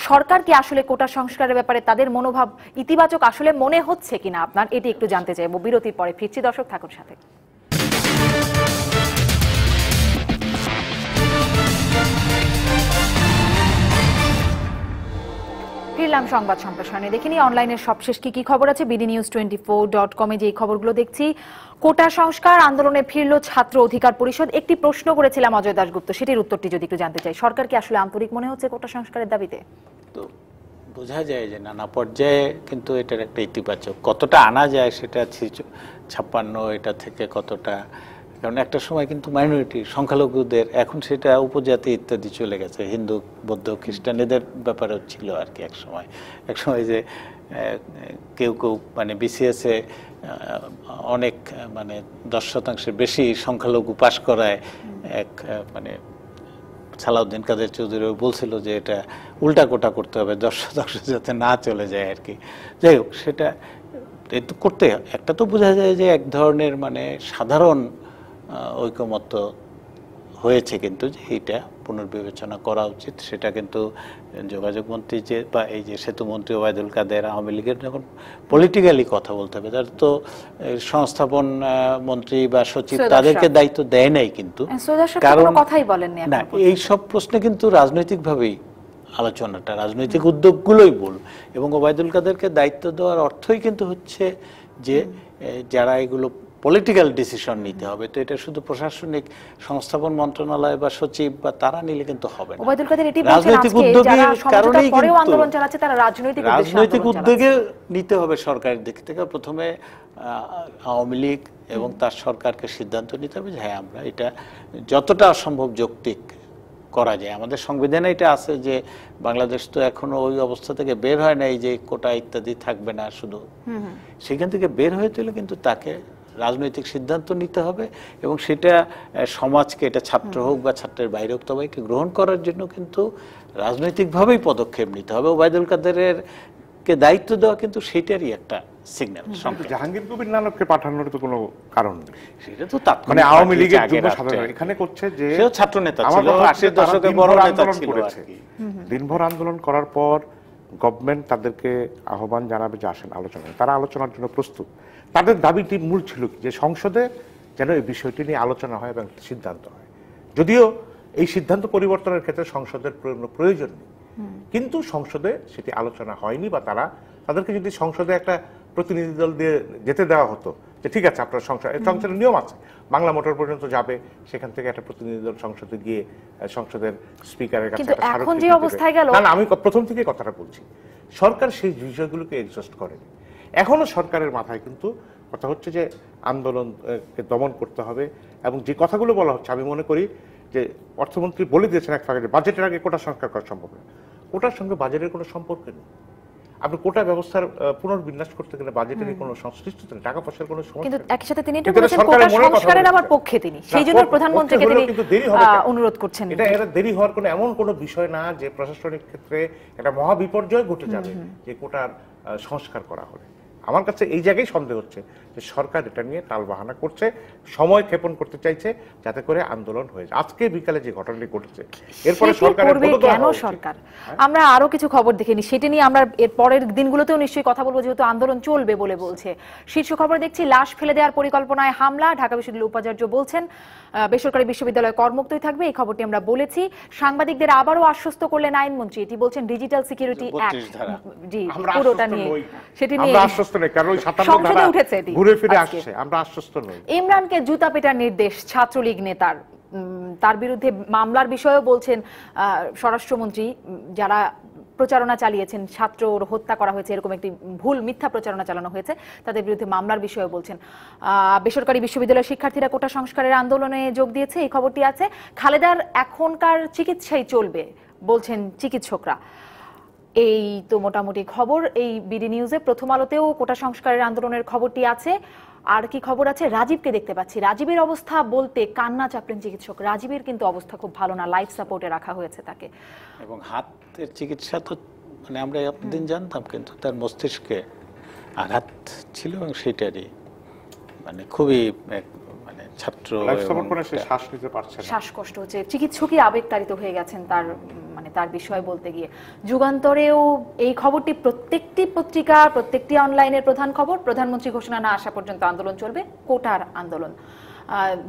সরকার কি আসলে কোটা সংস্কারের ব্যাপারে তাদের মনোভাব ইতিবাচক আসলে মনে হচ্ছে কিনা আপনার, এটি একটু জানতে চাইবো। বিরতির পরে ফিরছি, দর্শক থাকুন সাথে। ফিরলাম সংবাদ সম্প্রসারণে। দেখিনি অনলাইনের সবশেষ কি খবর আছে bdnews24.com যে এই খবরগুলো দেখছি। কোটা সংস্কার আন্দোলনে ফিরল ছাত্র অধিকার পরিষদ। একটি প্রশ্ন করেছিলাম অজয় দাশগুপ্ত, সেটির উত্তরটি যদি একটু জানতে চাই। সরকার কি আসলে আন্তরিক মনে হচ্ছে কোটা সংস্কারের দাবিতে? তো বোঝা যায় যে নানা পর্যায়ে কিন্তু এটার একটা ইতিবাচক, কতটা আনা যায় সেটা 56 এটা থেকে কতটা, কারণ একটা সময় কিন্তু মাইনরিটি সংখ্যালঘুদের, এখন সেটা উপজাতি ইত্যাদি চলে গেছে, হিন্দু বৌদ্ধ খ্রিস্টান এদের ব্যাপারেও ছিল আর কি। এক সময় যে কেউ মানে বিসিএসে অনেক মানে 10% বেশি সংখ্যালঘু পাশ করায় এক মানে সালাউদ্দিন কাদের চৌধুরী বলছিল যে এটা উল্টাকোটা করতে হবে, দর্শক যাতে না চলে যায় আর কি। যাই হোক, সেটা তো করতে একটা তো বোঝা যায় যে এক ধরনের মানে সাধারণ ঐকমত্য হয়েছে, কিন্তু যে এইটা পুনর্বিবেচনা করা উচিত সেটা কিন্তু যোগাযোগ মন্ত্রী যে বা এই যে সেতুমন্ত্রী ওবায়দুল কাদের আওয়ামী লীগের যখন পলিটিক্যালি কথা বলতে হবে, তার তো সংস্থাপন মন্ত্রী বা সচিব তাদেরকে দায়িত্ব দেয় নাই, কিন্তু কারণ কথাই বলেননি না এই সব প্রশ্নে কিন্তু রাজনৈতিকভাবেই আলোচনাটা, রাজনৈতিক উদ্যোগগুলোই বল, এবং ওবায়দুল কাদেরকে দায়িত্ব দেওয়ার অর্থই কিন্তু হচ্ছে যে যারা এগুলো পলিটিক্যাল ডিসিশন নিতে হবে, তো এটা শুধু প্রশাসনিক সংস্থাপন মন্ত্রণালয় বা সচিব বা তারা নিলে কিন্তু হবে না। ওবায়দুল কাদের এটি বলছেন রাজনৈতিক উদ্যোগের কারণেই কিন্তু আন্দোলন চালাচ্ছে, তারা রাজনৈতিক উদ্যোগে নিতে হবে সরকারের দিক থেকে। প্রথমে আওয়ামী লীগ এবং তার সরকারকে সিদ্ধান্ত নিতে হবে যে হ্যাঁ আমরা এটা যতটা সম্ভব যৌক্তিক করা যায়। আমাদের সংবিধানে এটা আছে যে বাংলাদেশ তো এখনো ওই অবস্থা থেকে বের হয় নাই যে কোটা ইত্যাদি থাকবে না, শুধু সেখান থেকে বের হয়ে তুলে কিন্তু তাকে রাজনৈতিক সিদ্ধান্ত নিতে হবে, এবং সেটা সমাজকে, এটা ছাত্র হোক বা ছাত্রের বাইরে হোক, সবাইকে গ্রহণ করার জন্য কিন্তু রাজনৈতিকভাবেই পদক্ষেপ নিতে হবে। ওবায়দুল কাদেরের কে দায়িত্ব দেওয়া কিন্তু সেটারই একটা সিগন্যাল। জাহাঙ্গীর কবির নানককে পাঠানোর তো কোনো কারণ নেই, সেটা তো মানে আওয়ামী লীগের যুব সাধারণ এখানে করছে যে সেও ছাত্র নেতা ছিল, 80 দশকে বড় নেতা ছিল আর কি। দিনভর আন্দোলন করার পর গভর্নমেন্ট তাদেরকে আহ্বান জানাবে যে আসেন আলোচনায়, তারা আলোচনার জন্য প্রস্তুত। তাদের দাবিটি মূল ছিল কি, যে সংসদে যেন এই বিষয়টি নিয়ে আলোচনা হয় এবং সিদ্ধান্ত হয়। যদিও এই সিদ্ধান্ত পরিবর্তনের ক্ষেত্রে সংসদের প্রয়োজন নেই, কিন্তু সংসদে সেটি আলোচনা হয়নি, বা তাদেরকে যদি সংসদে একটা প্রতিনিধি দল দিয়ে যেতে দেওয়া হতো যে ঠিক আছে আপনার সংসদের নিয়ম আছে, বাংলা মোটর পর্যন্ত যাবে, সেখান থেকে একটা প্রতিনিধি দল সংসদে গিয়ে সংসদের স্পিকারের কাছে না, আমি প্রথম থেকে কথাটা বলছি, সরকার সেই বিষয়গুলোকে এক্সস্ট করেনি। এখনো সরকারের মাথায় কিন্তু কথা হচ্ছে যে আন্দোলনকে দমন করতে হবে, এবং যে কথাগুলো বলা হচ্ছে আমি মনে করি যে অর্থমন্ত্রী বলে দিয়েছেন এক ফাঁকে, বাজেটের আগে কোটা সংস্কার করা সম্ভব না। কোটার সঙ্গে বাজেটের কোনো সম্পর্ক নেই। আপনি কোটা ব্যবস্থার পুনর্বিন্যাস করতে গেলে বাজেটের কোনো সংশ্লিষ্টতা নেই, টাকা পয়সার কোনো সমস্যা। কিন্তু একই সাথে তিনি এটা বলেছেন কোটা সংস্কারের আবার পক্ষে তিনি, সেইজন্য প্রধানমন্ত্রীকে তিনি অনুরোধ করছেন। এটা দেরি হওয়ার কোনো এমন কোনো বিষয় না যে প্রশাসনিক ক্ষেত্রে একটা মহা বিপর্যয় ঘটে যাবে যে কোটার সংস্কার করা হবে। আমার কাছে এই জায়গায় সন্দেহ হচ্ছে যে সরকার এটা নিয়ে টালবাহানা করছে, সময় ক্ষেপণ করতে চাইছে যাতে করে আন্দোলন হয়ে যায়। আজকে বিকালে যে ঘটনাটি ঘটেছে এরপরে সরকার আমরা আরো কিছু খবর দেখেনি, সেটা নিয়ে আমরা এর পরের দিনগুলোতেও নিশ্চয়ই কথা বলবো, যেহেতু আন্দোলন চলবে বলে বলছে। শীর্ষ খবর দেখছি, লাশ ফেলে দেওয়ার পরিকল্পনায় হামলা, ঢাকা বিশ্ববিদ্যালয়ের উপাচার্য বলছেন বেসরকারি বিশ্ববিদ্যালয় কর্মুক্তই থাকবে। এই খবরটি আমরা বলেছি। সাংবাদিকদের আবারও আশ্বস্ত করলেন আইনমন্ত্রী, এটি বলছেন ডিজিটাল সিকিউরিটি অ্যাক্ট, জি পুরোটা নিয়ে, সেটি নিয়ে সংসদে উঠেছে। ইমরানকে জুতা পেটার নির্দেশ ছাত্রলীগ নেতার, তার বিরুদ্ধে মামলার বিষয়েও বলছেন স্বরাষ্ট্রমন্ত্রী, যারা প্রচারণা চালিয়েছেন ছাত্র হত্যা করা হয়েছে এরকম একটি ভুল মিথ্যা প্রচারণা চালানো হয়েছে, তাদের বিরুদ্ধে মামলার বিষয়েও বলছেন। বেসরকারি বিশ্ববিদ্যালয়ের শিক্ষার্থীরা কোটা সংস্কারের আন্দোলনে যোগ দিয়েছে, এই খবরটি আছে। খালেদার এখনকার চিকিৎসাই চলবে বলছেন চিকিৎসকরা। এই তো মোটামুটি খবর এই বিডি নিউজে। প্রথম আলোতেও কোটা সংস্কারের আন্দোলনের খবরটি আছে। আর কি খবর আছে, রাজীবকে দেখতে পাচ্ছি। রাজীবের অবস্থা বলতে কান্না চাপলেন চিকিৎসক। রাজীবের কিন্তু অবস্থা খুব ভালো না, লাইফ সাপোর্টে রাখা হয়েছে তাকে। এবং হাতের চিকিৎসা তো মানে আমরা এতদিন জানতাম, কিন্তু তার মস্তিষ্কে আঘাত ছিল এবং সেটারই মানে খুবই মানে ছাত্র শ্বাস নিতে পারছে না, শ্বাসকষ্ট হচ্ছে। চিকিৎসকই আবেগতাড়িত হয়ে গেছেন তার মানে তার বিষয়ে বলতে গিয়ে। যুগান্তরেও এই খবরটি, প্রত্যেকটি পত্রিকা প্রত্যেকটি অনলাইনের প্রধান খবর। প্রধানমন্ত্রী ঘোষণা না আসা পর্যন্ত আন্দোলন চলবে, কোটার আন্দোলন।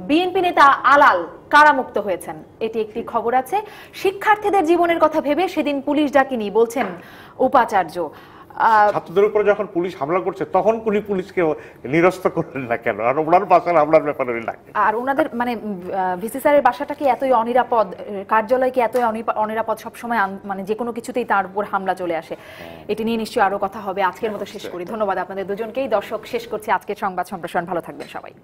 বিএনপি নেতা আলাল কারামুক্ত হয়েছেন, এটি একটি খবর আছে। শিক্ষার্থীদের জীবনের কথা ভেবে সেদিন পুলিশ ডাকিনি বলছেন উপাচার্য। ছাত্রদের উপরে যখন পুলিশ হামলা করছে তখন উনি পুলিশকে নিরস্ত করলেন না কেন? আর ওনার বাসার হামলার ব্যাপারে আর ওনাদের মানে ভিসি স্যারের বাসাটা কি এতই অনিরাপদ, কার্যালয় কি এতই অনিরাপদ, সবসময় মানে যে কোনো কিছুতেই তার উপর হামলা চলে আসে? এটি নিয়ে নিশ্চয়ই আরো কথা হবে। আজকের মতো শেষ করি। ধন্যবাদ আপনাদের দুজনকেই। দর্শক, শেষ করছি আজকের সংবাদ সম্প্রসারণ। ভালো থাকবেন সবাই।